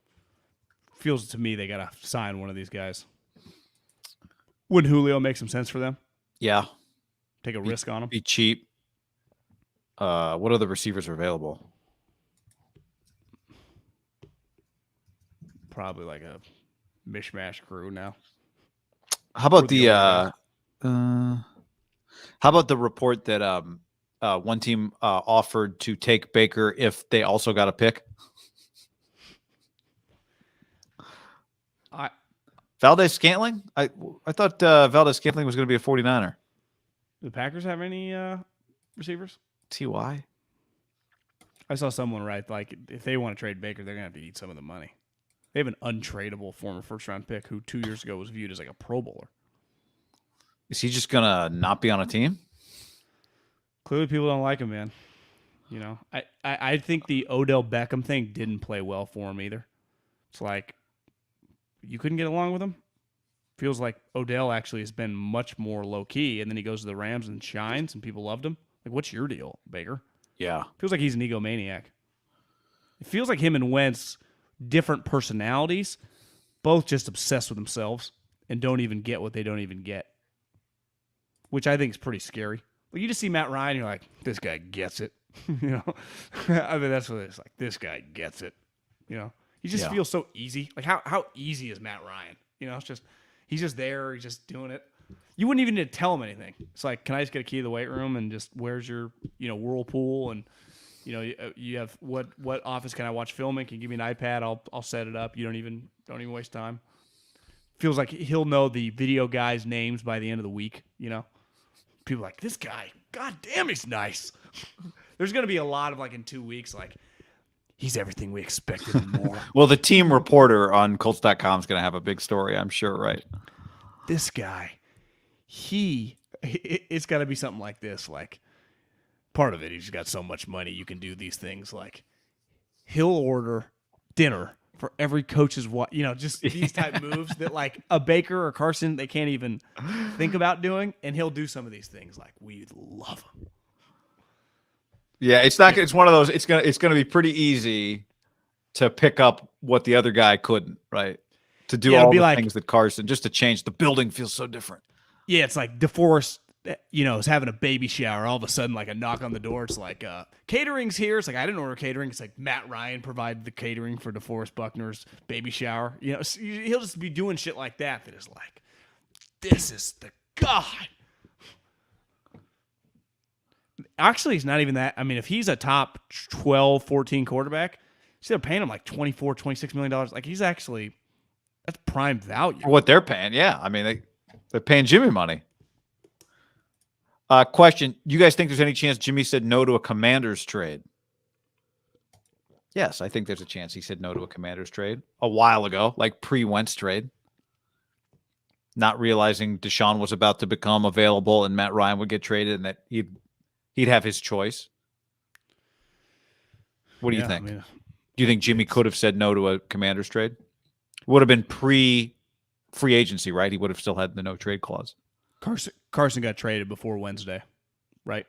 Speaker 1: Feels to me they got to sign one of these guys. Wouldn't Julio make some sense for them?
Speaker 2: Yeah.
Speaker 1: Take a risk on him?
Speaker 2: Be cheap. What other receivers are available?
Speaker 1: Probably like a mishmash crew now.
Speaker 2: How about how about the report that one team offered to take Baker if they also got a pick? Valdez-Scantling? I thought Valdez-Scantling was going to be a 49er.
Speaker 1: Do the Packers have any receivers?
Speaker 2: T.Y.?
Speaker 1: I saw someone write, like, if they want to trade Baker, they're going to have to eat some of the money. They have an untradeable former first-round pick who 2 years ago was viewed as like a Pro Bowler.
Speaker 2: Is he just going to not be on a team?
Speaker 1: Clearly people don't like him, man. You know, I think the Odell Beckham thing didn't play well for him either. It's like you couldn't get along with him. Feels like Odell actually has been much more low-key, and then he goes to the Rams and shines, and people loved him. Like, what's your deal, Baker?
Speaker 2: Yeah.
Speaker 1: Feels like he's an egomaniac. It feels like him and Wentz, different personalities, both just obsessed with themselves and don't even get what they don't even get, which I think is pretty scary. Like, you just see Matt Ryan, you're like, this guy gets it. You know? I mean, that's what it's like. This guy gets it. You know? He just feels so easy. Like, how easy is Matt Ryan? You know, it's just, he's just there. He's just doing it. You wouldn't even need to tell him anything. It's like, can I just get a key to the weight room and just, where's your, whirlpool? And, you have, what office can I watch film in? Can you give me an iPad? I'll set it up. You don't even waste time. Feels like he'll know the video guys' names by the end of the week, you know? People are like, this guy, god damn, he's nice. There's going to be a lot of, like, in 2 weeks, like, he's everything we expected and more.
Speaker 2: Well, the team reporter on Colts.com is going to have a big story, I'm sure, right?
Speaker 1: This guy, it's got to be something like this. Like, part of it, he's got so much money, you can do these things. Like, he'll order dinner for every coach's wife. Just these type moves that, like, a Baker or Carson, they can't even think about doing. And he'll do some of these things. Like, we love him.
Speaker 2: Yeah, it's not. It's one of those. It's gonna be pretty easy to pick up what the other guy couldn't, right? To do all the things that Carson, just to change. The building feels so different. Yeah,
Speaker 1: it's like DeForest, is having a baby shower. All of a sudden, like, a knock on the door. It's like, catering's here. It's like, I didn't order catering. It's like Matt Ryan provided the catering for DeForest Buckner's baby shower. He'll just be doing shit like that is like, this is the guy. Actually, it's not even that. I mean, if he's a top 12, 14 quarterback, they're paying him like $24, $26 million. Like, he's actually, that's prime value.
Speaker 2: For what they're paying, yeah. I mean, they're paying Jimmy money. Question, you guys think there's any chance Jimmy said no to a Commanders trade? Yes, I think there's a chance he said no to a Commanders trade a while ago, like pre-Wentz trade. Not realizing Deshaun was about to become available and Matt Ryan would get traded and that he'd have his choice. What do you think? I mean, do you think Jimmy could have said no to a Commanders trade? Would have been pre-free agency, right? He would have still had the no trade clause.
Speaker 1: Carson got traded before Wednesday, right?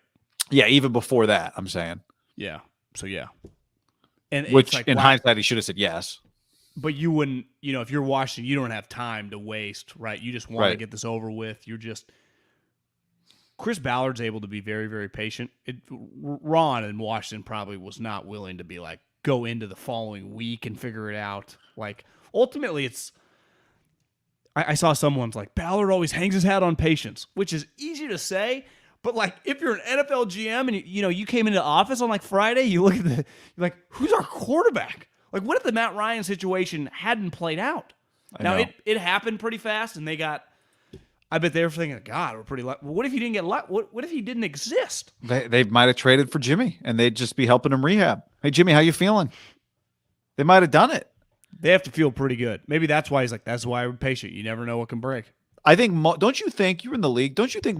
Speaker 2: Yeah, even before that, I'm saying.
Speaker 1: Yeah. So, yeah. And
Speaker 2: which, like, in hindsight, he should have said yes.
Speaker 1: But you wouldn't, if you're Washington, you don't have time to waste, right? You just want to get this over with. Chris Ballard's able to be very, very patient. Ron in Washington probably was not willing to be like, go into the following week and figure it out. Like, ultimately, I saw someone's like, Ballard always hangs his hat on patience, which is easy to say. But, like, if you're an NFL GM and, you came into the office on, like, Friday, you look at you're like, who's our quarterback? Like, what if the Matt Ryan situation hadn't played out? Now, it happened pretty fast, and I bet they were thinking, God, we're pretty lucky. Well, what if he didn't get lucky? What if he didn't exist?
Speaker 2: They might have traded for Jimmy, and they'd just be helping him rehab. Hey, Jimmy, how you feeling? They might have done it.
Speaker 1: They have to feel pretty good. Maybe that's why he's like, that's why I'm patient. You never know what can break.
Speaker 2: I think, don't you think, you're in the league, don't you think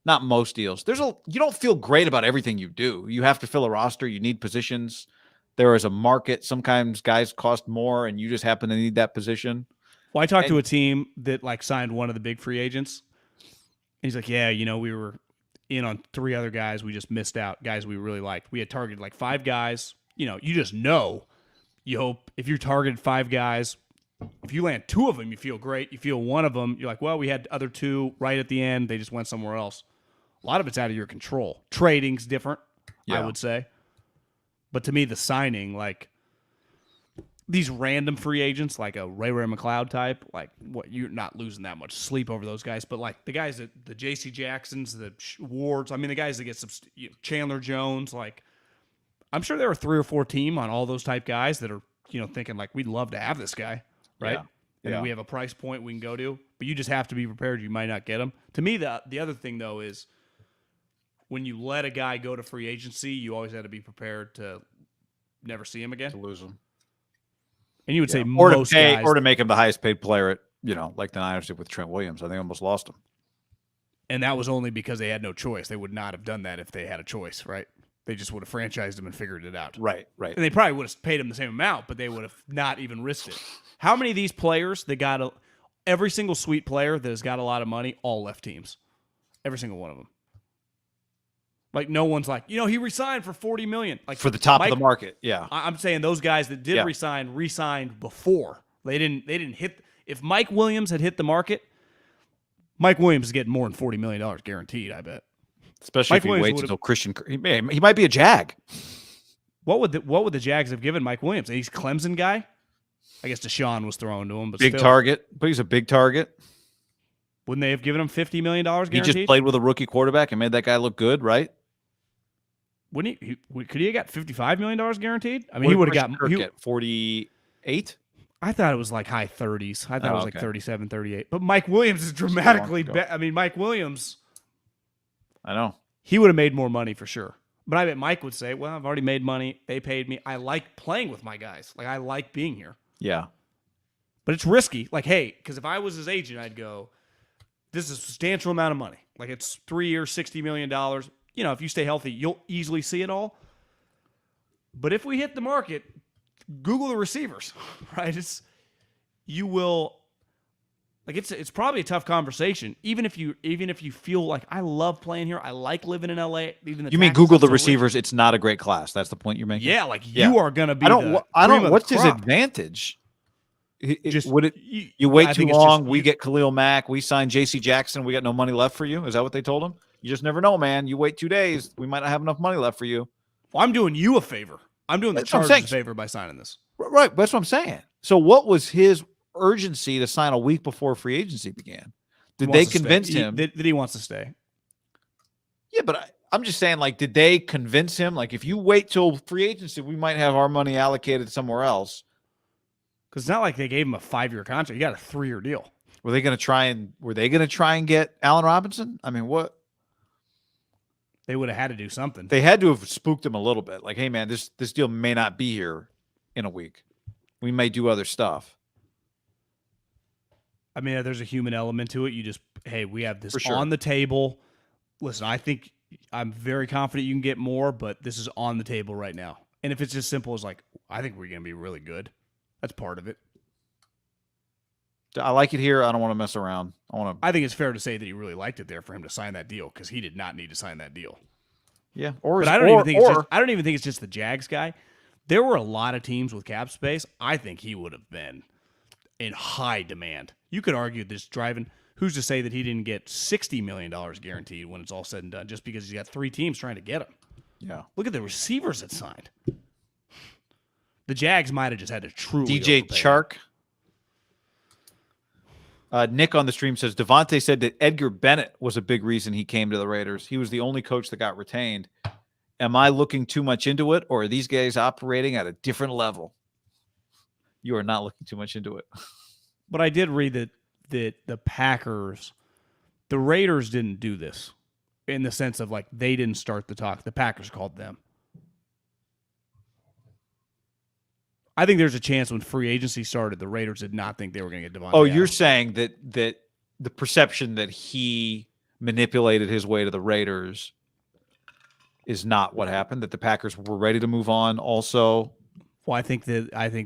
Speaker 2: not most deals, you don't feel great about everything you do. You have to fill a roster. You need positions. There is a market. Sometimes guys cost more, and you just happen to need that position.
Speaker 1: Well, I talked to a team that signed one of the big free agents, and he's like, yeah, we were in on 3 other guys. We just missed out, guys we really liked. We had targeted like 5 guys. You just know. You hope if you targeted 5 guys, if you land 2 of them, you feel great. You feel one of them, you're like, well, we had other 2 right at the end. They just went somewhere else. A lot of it's out of your control. Trading's different, I would say. But to me, the signing, like these random free agents, like a Ray McLeod type, like what you're not losing that much sleep over those guys. But like the guys that the J.C. Jacksons, the Wards, I mean the guys that get some Chandler Jones, like I'm sure there are 3 or 4 teams on all those type guys that are thinking like we'd love to have this guy, right? And we have a price point we can go to, but you just have to be prepared. You might not get him. To me, the other thing though is, when you let a guy go to free agency, you always have to be prepared to never see him again.
Speaker 2: To lose him.
Speaker 1: And you would say most guys.
Speaker 2: Or to make him the highest paid player at, like the Niners did with Trent Williams. I think almost lost him.
Speaker 1: And that was only because they had no choice. They would not have done that if they had a choice, right? They just would have franchised him and figured it out.
Speaker 2: Right.
Speaker 1: And they probably would have paid him the same amount, but they would have not even risked it. How many of these players that every single sweet player that has got a lot of money, all left teams? Every single one of them. Like, no one's like, he resigned for $40 million. Like
Speaker 2: for the top of the market, yeah.
Speaker 1: I'm saying those guys that did resign resigned before. They didn't hit. If Mike Williams had hit the market, Mike Williams is getting more than $40 million guaranteed, I bet.
Speaker 2: Especially if he waits until Christian. He might be a Jag.
Speaker 1: What would the Jags have given Mike Williams? He's a Clemson guy. I guess Deshaun was thrown to him, but
Speaker 2: big target. But he's a big target.
Speaker 1: Wouldn't they have given him $50 million guaranteed?
Speaker 2: He just played with a rookie quarterback and made that guy look good, right?
Speaker 1: Wouldn't he? Could he have got $55 million guaranteed? I mean, he would have got
Speaker 2: 48.
Speaker 1: I thought it was like high 30s. I thought it was like 37, 38. But Mike Williams is dramatically better. I mean, Mike Williams.
Speaker 2: I know.
Speaker 1: He would have made more money for sure. But I bet Mike would say, well, I've already made money. They paid me. I like playing with my guys. Like, I like being here.
Speaker 2: Yeah.
Speaker 1: But it's risky. Like, hey, because if I was his agent, I'd go, this is a substantial amount of money. Like, it's 3 years, $60 million. If you stay healthy, you'll easily see it all. But if we hit the market, Google the receivers, right? It's probably a tough conversation. Even if you feel like I love playing here, I like living in LA. Even
Speaker 2: you mean Google the receivers? It's not a great class. That's the point you're making.
Speaker 1: Yeah, you are going to be.
Speaker 2: I don't. What's his advantage? You wait too long. We get Khalil Mack. We sign J.C. Jackson. We got no money left for you. Is that what they told him? You just never know, man. You wait 2 days. We might not have enough money left for you.
Speaker 1: Well, I'm doing you a favor. I'm doing the Chargers a favor by signing this.
Speaker 2: Right. That's what I'm saying. So what was his urgency to sign a week before free agency began? Did they convince him
Speaker 1: that he wants to stay?
Speaker 2: Yeah, but I'm just saying, like, did they convince him? Like, if you wait till free agency, we might have our money allocated somewhere else.
Speaker 1: Because it's not like they gave him a 5-year contract. You got a 3-year deal.
Speaker 2: Were they going to try and get Allen Robinson? I mean, what?
Speaker 1: They would have had to do something.
Speaker 2: They had to have spooked him a little bit. Like, hey, man, this deal may not be here in a week. We may do other stuff.
Speaker 1: I mean, there's a human element to it. You just, hey, we have this on the table. Listen, I think I'm very confident you can get more, but this is on the table right now. And if it's as simple as like, I think we're going to be really good, that's part of it.
Speaker 2: I like it here. I don't want to mess around.
Speaker 1: I think it's fair to say that he really liked it there for him to sign that deal because he did not need to sign that deal.
Speaker 2: Yeah,
Speaker 1: I don't even think it's just the Jags guy. There were a lot of teams with cap space. I think he would have been in high demand. You could argue this driving. Who's to say that he didn't get $60 million guaranteed when it's all said and done just because he's got 3 teams trying to get him?
Speaker 2: Yeah.
Speaker 1: Look at the receivers that signed. The Jags might have just had to truly
Speaker 2: DJ Chark. Nick on the stream says, Davante said that Edgar Bennett was a big reason he came to the Raiders. He was the only coach that got retained. Am I looking too much into it, or are these guys operating at a different level? You are not looking too much into it.
Speaker 1: But I did read that the Packers, the Raiders didn't do this in the sense of like they didn't start the talk. The Packers called them. I think there's a chance when free agency started, the Raiders did not think they were going to get Davante Adams.
Speaker 2: You're saying that the perception that he manipulated his way to the Raiders is not what happened, that the Packers were ready to move on also?
Speaker 1: Well, I think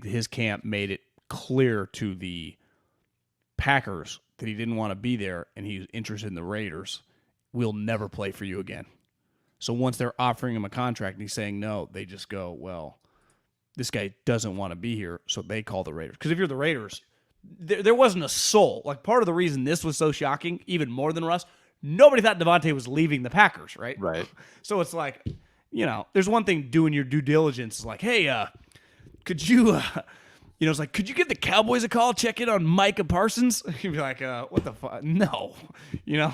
Speaker 1: his camp made it clear to the Packers that he didn't want to be there and he was interested in the Raiders. We'll never play for you again. So once they're offering him a contract and he's saying no, they just go, well, this guy doesn't want to be here, so they call the Raiders. Because if you're the Raiders, there wasn't a soul. Like, part of the reason this was so shocking, even more than Russ, nobody thought Davante was leaving the Packers, right?
Speaker 2: Right.
Speaker 1: So it's like, there's one thing doing your due diligence. It's like, hey, could you, it's like, could you give the Cowboys a call, check in on Micah Parsons? You'd be like, what the fuck? No.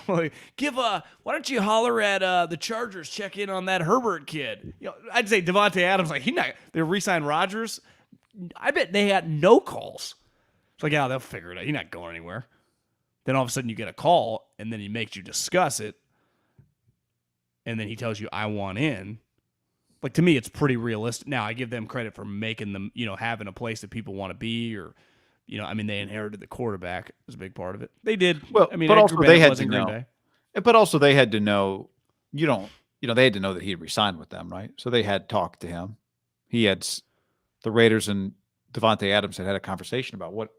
Speaker 1: Like, why don't you holler at the Chargers, check in on that Herbert kid? I'd say Davante Adams, like, they re-signed Rodgers. I bet they had no calls. It's like, they'll figure it out. He's not going anywhere. Then all of a sudden you get a call, and then he makes you discuss it, and then he tells you, I want in. Like, to me, it's pretty realistic. Now, I give them credit for making them, having a place that people want to be, or, they inherited the quarterback as a big part of it. They did.
Speaker 2: Well, but
Speaker 1: Edgar
Speaker 2: also
Speaker 1: Bennett
Speaker 2: they had
Speaker 1: was
Speaker 2: to
Speaker 1: in Green
Speaker 2: know.
Speaker 1: Bay.
Speaker 2: But also they had to know. They had to know that he had resigned with them, right? So they had talked to him. The Raiders and Davante Adams had a conversation about what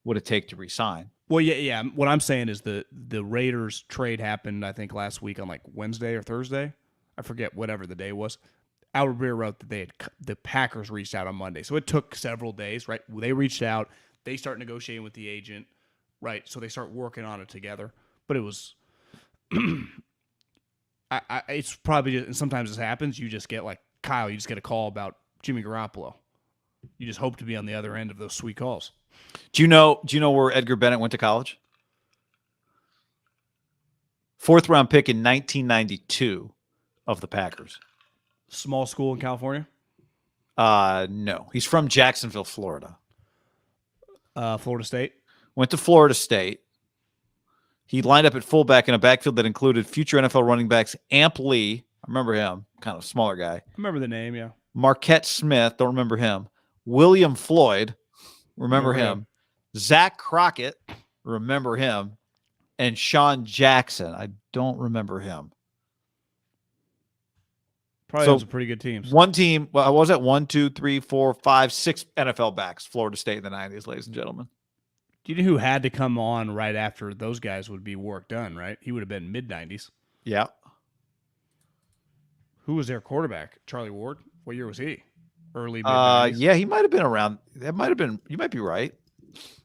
Speaker 2: would it take to resign.
Speaker 1: Well, yeah. What I'm saying is the Raiders trade happened, I think, last week on like Wednesday or Thursday. I forget, whatever the day was. Albert Beer wrote that the Packers reached out on Monday. So it took several days, right? They reached out. They start negotiating with the agent, right? So they start working on it together. But it was it's probably just, and sometimes this happens, you just get like Kyle, you just get a call about Jimmy Garoppolo. You just hope to be on the other end of those sweet calls.
Speaker 2: Do you know where Edgar Bennett went to college? 4th round pick in 1992 of the Packers.
Speaker 1: Small school in California?
Speaker 2: No. He's from Jacksonville, Florida.
Speaker 1: Florida State?
Speaker 2: Went to Florida State. He lined up at fullback in a backfield that included future NFL running backs Amp Lee. I remember him. Kind of a smaller guy.
Speaker 1: I remember the name, yeah.
Speaker 2: Marquette Smith. Don't remember him. William Floyd. Remember him. Zach Crockett. Remember him. And Sean Jackson. I don't remember him.
Speaker 1: Probably those are pretty good teams.
Speaker 2: One team, well, I was at 1, 2, 3, 4, 5, 6 NFL backs, Florida State in the 90s, ladies and gentlemen.
Speaker 1: Do you know who had to come on right after those guys would be work done, right? He would have been mid-90s.
Speaker 2: Yeah.
Speaker 1: Who was their quarterback? Charlie Ward? What year was he? Early mid-90s?
Speaker 2: Yeah, he might have been around. That might have been, you might be right.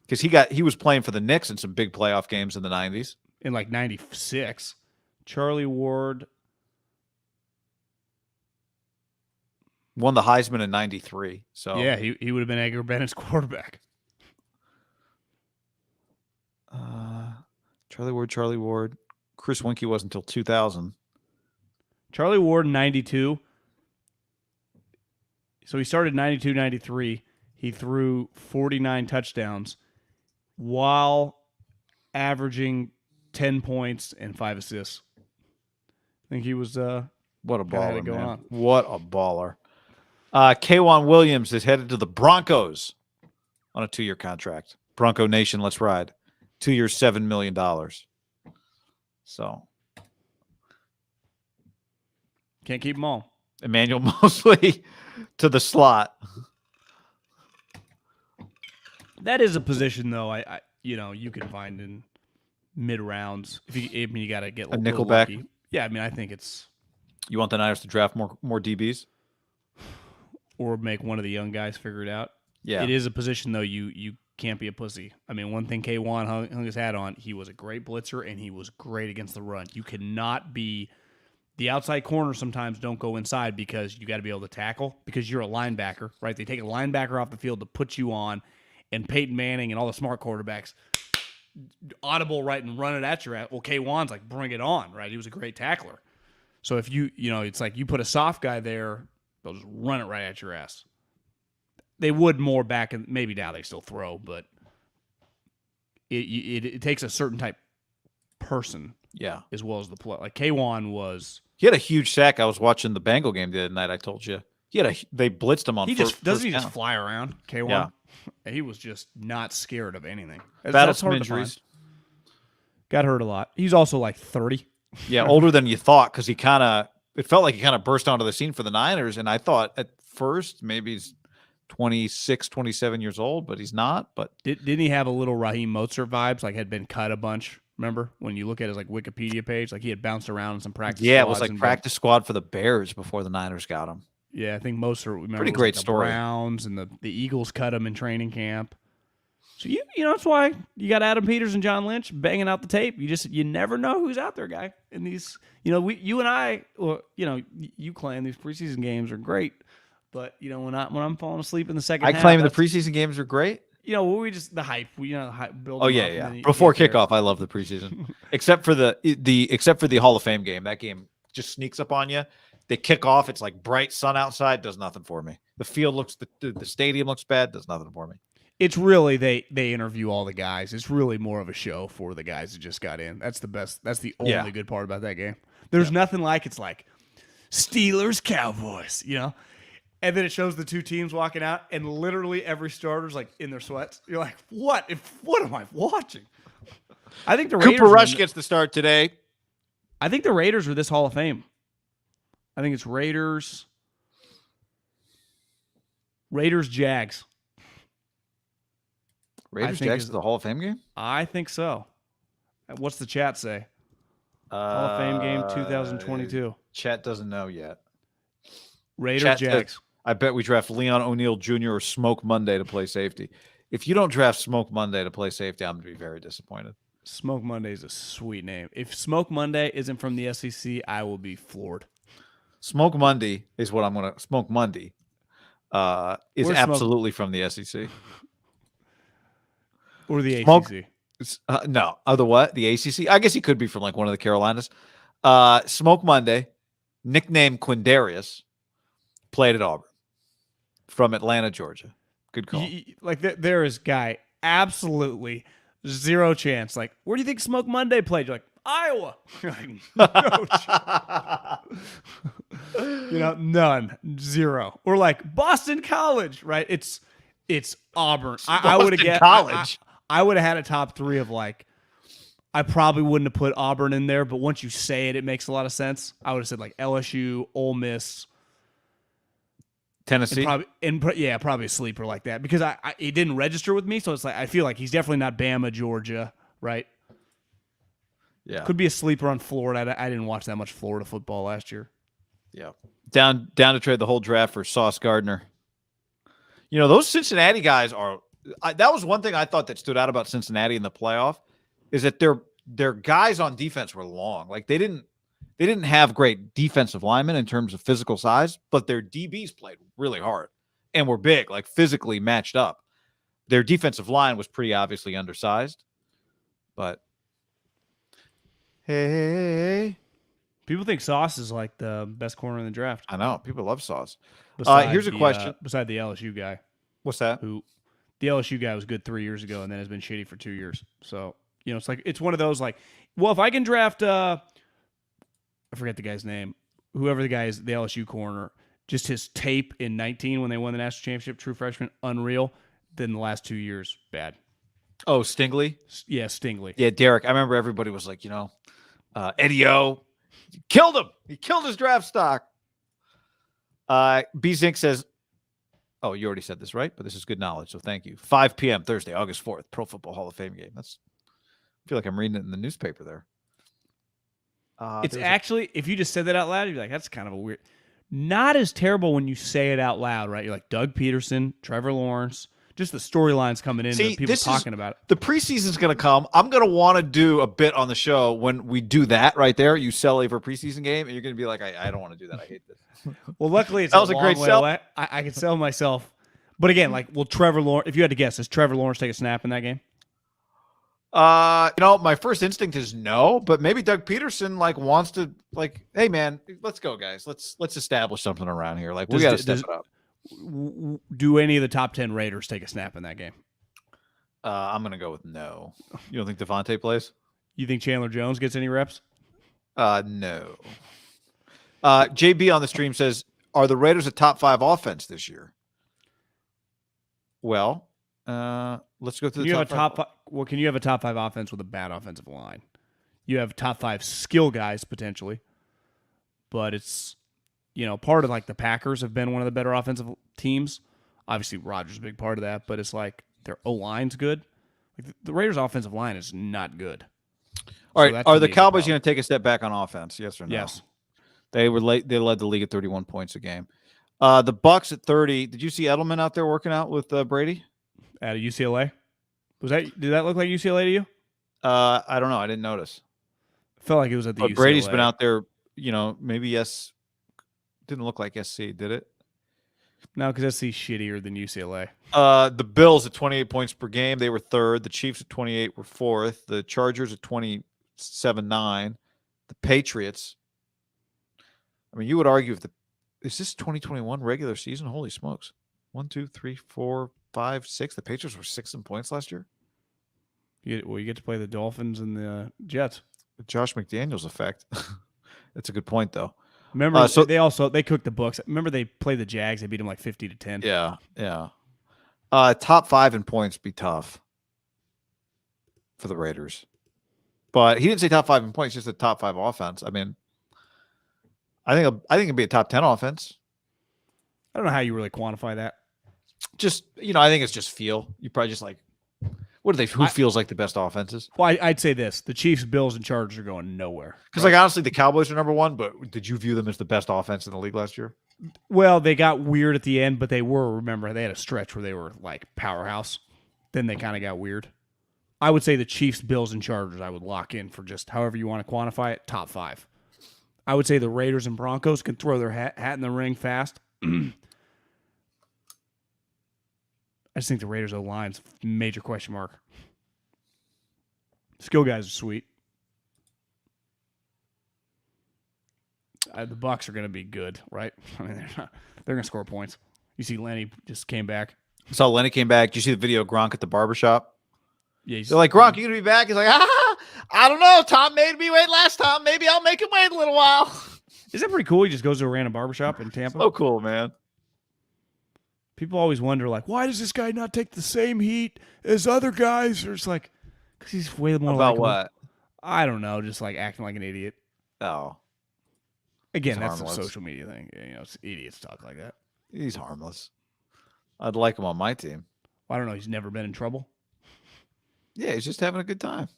Speaker 2: Because he was playing for the Knicks in some big playoff games in the 90s.
Speaker 1: In like 96. Charlie Ward
Speaker 2: won the Heisman in 93. So
Speaker 1: yeah, he would have been Edgar Bennett's quarterback.
Speaker 2: Charlie Ward. Chris Winkie wasn't until 2000.
Speaker 1: Charlie Ward, 92. So he started 92, 93. He threw 49 touchdowns while averaging 10 points and 5 assists. I think he was
Speaker 2: what a baller,
Speaker 1: going
Speaker 2: man.
Speaker 1: on.
Speaker 2: What a baller. K'Wan Williams is headed to the Broncos on a 2-year contract. Bronco Nation, let's ride. 2 years, $7 million. So.
Speaker 1: Can't keep them all.
Speaker 2: Emmanuel Mosley to the slot.
Speaker 1: That is a position, though, I you can find in mid-rounds. You got to get
Speaker 2: a nickelback.
Speaker 1: Lucky. Yeah, I mean, I think it's...
Speaker 2: You want the Niners to draft more DBs?
Speaker 1: Or make one of the young guys figure it out.
Speaker 2: Yeah.
Speaker 1: It is a position, though, you can't be a pussy. I mean, one thing K1 hung his hat on, he was a great blitzer, and he was great against the run. You cannot be... The outside corners sometimes don't go inside because you got to be able to tackle because you're a linebacker, right? They take a linebacker off the field to put you on, and Peyton Manning and all the smart quarterbacks audible right and run it at your ass. Well, K1's like, bring it on, right? He was a great tackler. So if it's like you put a soft guy there, they'll just run it right at your ass. They would more back, and maybe now they still throw, but it takes a certain type person.
Speaker 2: Yeah.
Speaker 1: As well as the play. Like K1 was...
Speaker 2: He had a huge sack. I was watching the Bengal game the other night, I told you. They blitzed him on
Speaker 1: doesn't he just fly around, K1?
Speaker 2: Yeah.
Speaker 1: He was just not scared of anything.
Speaker 2: Battled some injuries.
Speaker 1: Got hurt a lot. He's also like 30.
Speaker 2: Yeah, older than you thought because it felt like he kind of burst onto the scene for the Niners, and I thought at first maybe he's 26, 27 years old, but he's not. But
Speaker 1: Didn't he have a little Raheem Mostert vibes, like had been cut a bunch? Remember when you look at his like Wikipedia page, like he had bounced around in some practice.
Speaker 2: Yeah, it was like practice squad for the Bears before the Niners got him.
Speaker 1: Yeah, I think Mostert.
Speaker 2: Pretty great
Speaker 1: like
Speaker 2: story.
Speaker 1: The Browns and the Eagles cut him in training camp. So you know that's why you got Adam Peters and John Lynch banging out the tape. You never know who's out there, guy. In these, you and I, or you claim these preseason games are great, but when I'm falling asleep in the second,
Speaker 2: I claim the preseason games are great.
Speaker 1: We just the hype. The hype build.
Speaker 2: Oh yeah. Before kickoff, I love the preseason, except for the Hall of Fame game. That game just sneaks up on you. They kick off. It's like bright sun outside. Does nothing for me. The field looks, the stadium looks bad. Does nothing for me.
Speaker 1: It's really they interview all the guys. It's really more of a show for the guys that just got in. That's the best. That's the only good part about that game. There's nothing like it's like Steelers Cowboys, And then it shows the two teams walking out, and literally every starter's like in their sweats. You're like, what? What am I watching? I think the Raiders
Speaker 2: Cooper Rush gets the start today.
Speaker 1: I think the Raiders are this Hall of Fame. I think it's Raiders, Jags.
Speaker 2: Raiders, Jags is the Hall of Fame game?
Speaker 1: I think so. What's the chat say? Hall of Fame game 2022.
Speaker 2: Chat doesn't know yet.
Speaker 1: Raiders, Jags.
Speaker 2: I bet we draft Leon O'Neal Jr. or Smoke Monday to play safety. If you don't draft Smoke Monday to play safety, I'm going to be very disappointed.
Speaker 1: Smoke Monday is a sweet name. If Smoke Monday isn't from the SEC, I will be floored.
Speaker 2: Smoke Monday is what I'm going to... Smoke Monday is absolutely from the SEC.
Speaker 1: Or the ACC.
Speaker 2: No. The what? The ACC? I guess he could be from like one of the Carolinas. Smoke Monday, nicknamed Quindarius, played at Auburn from Atlanta, Georgia. Good call.
Speaker 1: There is guy absolutely zero chance. Like, where do you think Smoke Monday played? You're like, Iowa. You're like, no. None. Zero. Or like Boston College, right? It's Auburn. I would have guessed college. I would have had a top 3 of like, I probably wouldn't have put Auburn in there, but once you say it, it makes a lot of sense. I would have said like LSU, Ole Miss,
Speaker 2: Tennessee,
Speaker 1: probably a sleeper like that because it didn't register with me. So it's like I feel like he's definitely not Bama, Georgia, right?
Speaker 2: Yeah,
Speaker 1: could be a sleeper on Florida. I didn't watch that much Florida football last year.
Speaker 2: Yeah, down to trade the whole draft for Sauce Gardner. Those Cincinnati guys are. That was one thing I thought that stood out about Cincinnati in the playoff is that their guys on defense were long. Like they didn't have great defensive linemen in terms of physical size, but their DBs played really hard and were big, like physically matched up. Their defensive line was pretty obviously undersized, but Hey.
Speaker 1: People think Sauce is like the best corner in the draft.
Speaker 2: I know. People love Sauce. Here's a
Speaker 1: The,
Speaker 2: question.
Speaker 1: beside the LSU guy,
Speaker 2: What's that?
Speaker 1: who the LSU guy was good 3 years ago and then has been shitty for 2 years. So, it's like it's one of those like, well, if I can draft I forget the guy's name, whoever the guy is, the LSU corner, just his tape in 19 when they won the national championship, true freshman, unreal. Then the last 2 years, bad.
Speaker 2: Oh, Stingley?
Speaker 1: Yeah, Stingley.
Speaker 2: Yeah, Derek. I remember everybody was like, Eddie O, killed him. He killed his draft stock. B Zink says, oh, you already said this, right? But this is good knowledge, so thank you. 5 p.m. Thursday, August 4th, Pro Football Hall of Fame game. I feel like I'm reading it in the newspaper there.
Speaker 1: It's actually, if you just said that out loud, you'd be like, that's kind of a weird. Not as terrible when you say it out loud, right? You're like Doug Peterson, Trevor Lawrence, just the storylines coming in, the people talking about it.
Speaker 2: The preseason's going to come. I'm going to want to do a bit on the show when we do that right there. You sell a for preseason game, and you're going to be like, I don't want to do that. I hate this.
Speaker 1: Well, luckily, it's
Speaker 2: that was a great sell.
Speaker 1: I can sell myself. But again, like, will Trevor Lawrence, if you had to guess, does Trevor Lawrence take a snap in that game?
Speaker 2: My first instinct is no, but maybe Doug Peterson wants to hey man, let's go guys. Let's establish something around here. We got to step it up.
Speaker 1: Do any of the top 10 Raiders take a snap in that game?
Speaker 2: I'm going to go with no. You don't think Davante plays?
Speaker 1: You think Chandler Jones gets any reps?
Speaker 2: No. JB on the stream says, are the Raiders a top 5 offense this year? Well, let's go through the top 5.
Speaker 1: Well, can you have a top 5 offense with a bad offensive line? You have top 5 skill guys potentially, but it's part of the Packers have been one of the better offensive teams. Obviously, Rodgers is a big part of that, but it's like their O-line's good. The Raiders' offensive line is not good.
Speaker 2: All right, are the Cowboys going to take a step back on offense? Yes or no?
Speaker 1: Yes.
Speaker 2: They were late. They led the league at 31 points a game. The Bucs at 30. Did you see Edelman out there working out with Brady
Speaker 1: at UCLA? Did that look like UCLA to you?
Speaker 2: I don't know. I didn't notice.
Speaker 1: I felt like it was at the UCLA.
Speaker 2: Brady's been out there. Maybe yes. Didn't look like SC, did it?
Speaker 1: No, because SC's shittier than UCLA.
Speaker 2: The Bills at 28 points per game. They were third. The Chiefs at 28 were fourth. The Chargers at 27-9. The Patriots. I mean, you would argue is this 2021 regular season? Holy smokes. 1, 2, 3, 4, 5, 6. The Patriots were 6 in points last year.
Speaker 1: You get to play the Dolphins and the Jets.
Speaker 2: The Josh McDaniels effect. That's a good point, though.
Speaker 1: Remember, they cooked the books. Remember, they played the Jags. They beat them 50-10.
Speaker 2: Yeah. Top 5 in points be tough for the Raiders. But he didn't say top 5 in points, just a top 5 offense. I mean, I think it'd be a top 10 offense.
Speaker 1: I don't know how you really quantify that.
Speaker 2: Just, I think it's just feel. You probably just who feels like the best offenses?
Speaker 1: Well, I'd say this. The Chiefs, Bills, and Chargers are going nowhere.
Speaker 2: Because, honestly, the Cowboys are number 1, but did you view them as the best offense in the league last year?
Speaker 1: Well, they got weird at the end, but they were, remember, they had a stretch where they were powerhouse. Then they kind of got weird. I would say the Chiefs, Bills, and Chargers I would lock in for just however you want to quantify it, top 5. I would say the Raiders and Broncos can throw their hat in the ring fast. I just think the Raiders' O-line's major question mark. Skill guys are sweet. The Bucs are going to be good, right? I mean, they're going to score points. You see Lenny just came back.
Speaker 2: I saw Lenny came back. Did you see the video of Gronk at the barbershop?
Speaker 1: Yeah,
Speaker 2: they're like, Gronk, you going to be back? He's like, I don't know. Tom made me wait last time. Maybe I'll make him wait a little while.
Speaker 1: Is that pretty cool? He just goes to a random barbershop in Tampa.
Speaker 2: So cool, man.
Speaker 1: People always wonder, why does this guy not take the same heat as other guys? Or it's because he's way more
Speaker 2: about
Speaker 1: likable.
Speaker 2: What?
Speaker 1: I don't know, just acting like an idiot.
Speaker 2: Oh.
Speaker 1: Again, that's a social media thing. Idiots talk like that.
Speaker 2: He's harmless. I'd like him on my team.
Speaker 1: Well, I don't know. He's never been in trouble.
Speaker 2: Yeah, he's just having a good time.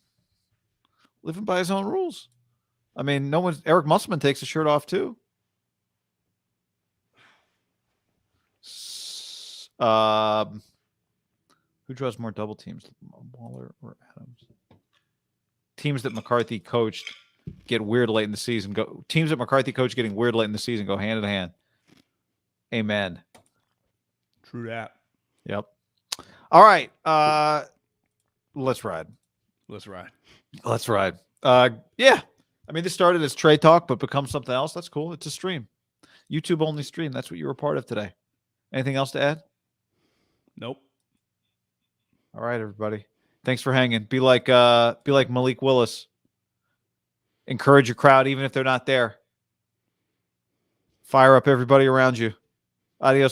Speaker 2: Living by his own rules. I mean, Eric Musselman takes his shirt off too. Who draws more double teams, Waller or Adams? Teams that McCarthy coached get weird late in the season. Teams that McCarthy coached getting weird late in the season go hand in hand. Amen.
Speaker 1: True that.
Speaker 2: Yep. All right. Let's ride.
Speaker 1: Let's ride.
Speaker 2: Let's ride. Yeah. I mean, this started as Trey Talk, but becomes something else. That's cool. It's a stream. YouTube only stream. That's what you were a part of today. Anything else to add?
Speaker 1: Nope.
Speaker 2: All right, everybody. Thanks for hanging. Be like Malik Willis. Encourage your crowd even if they're not there. Fire up everybody around you. Adios.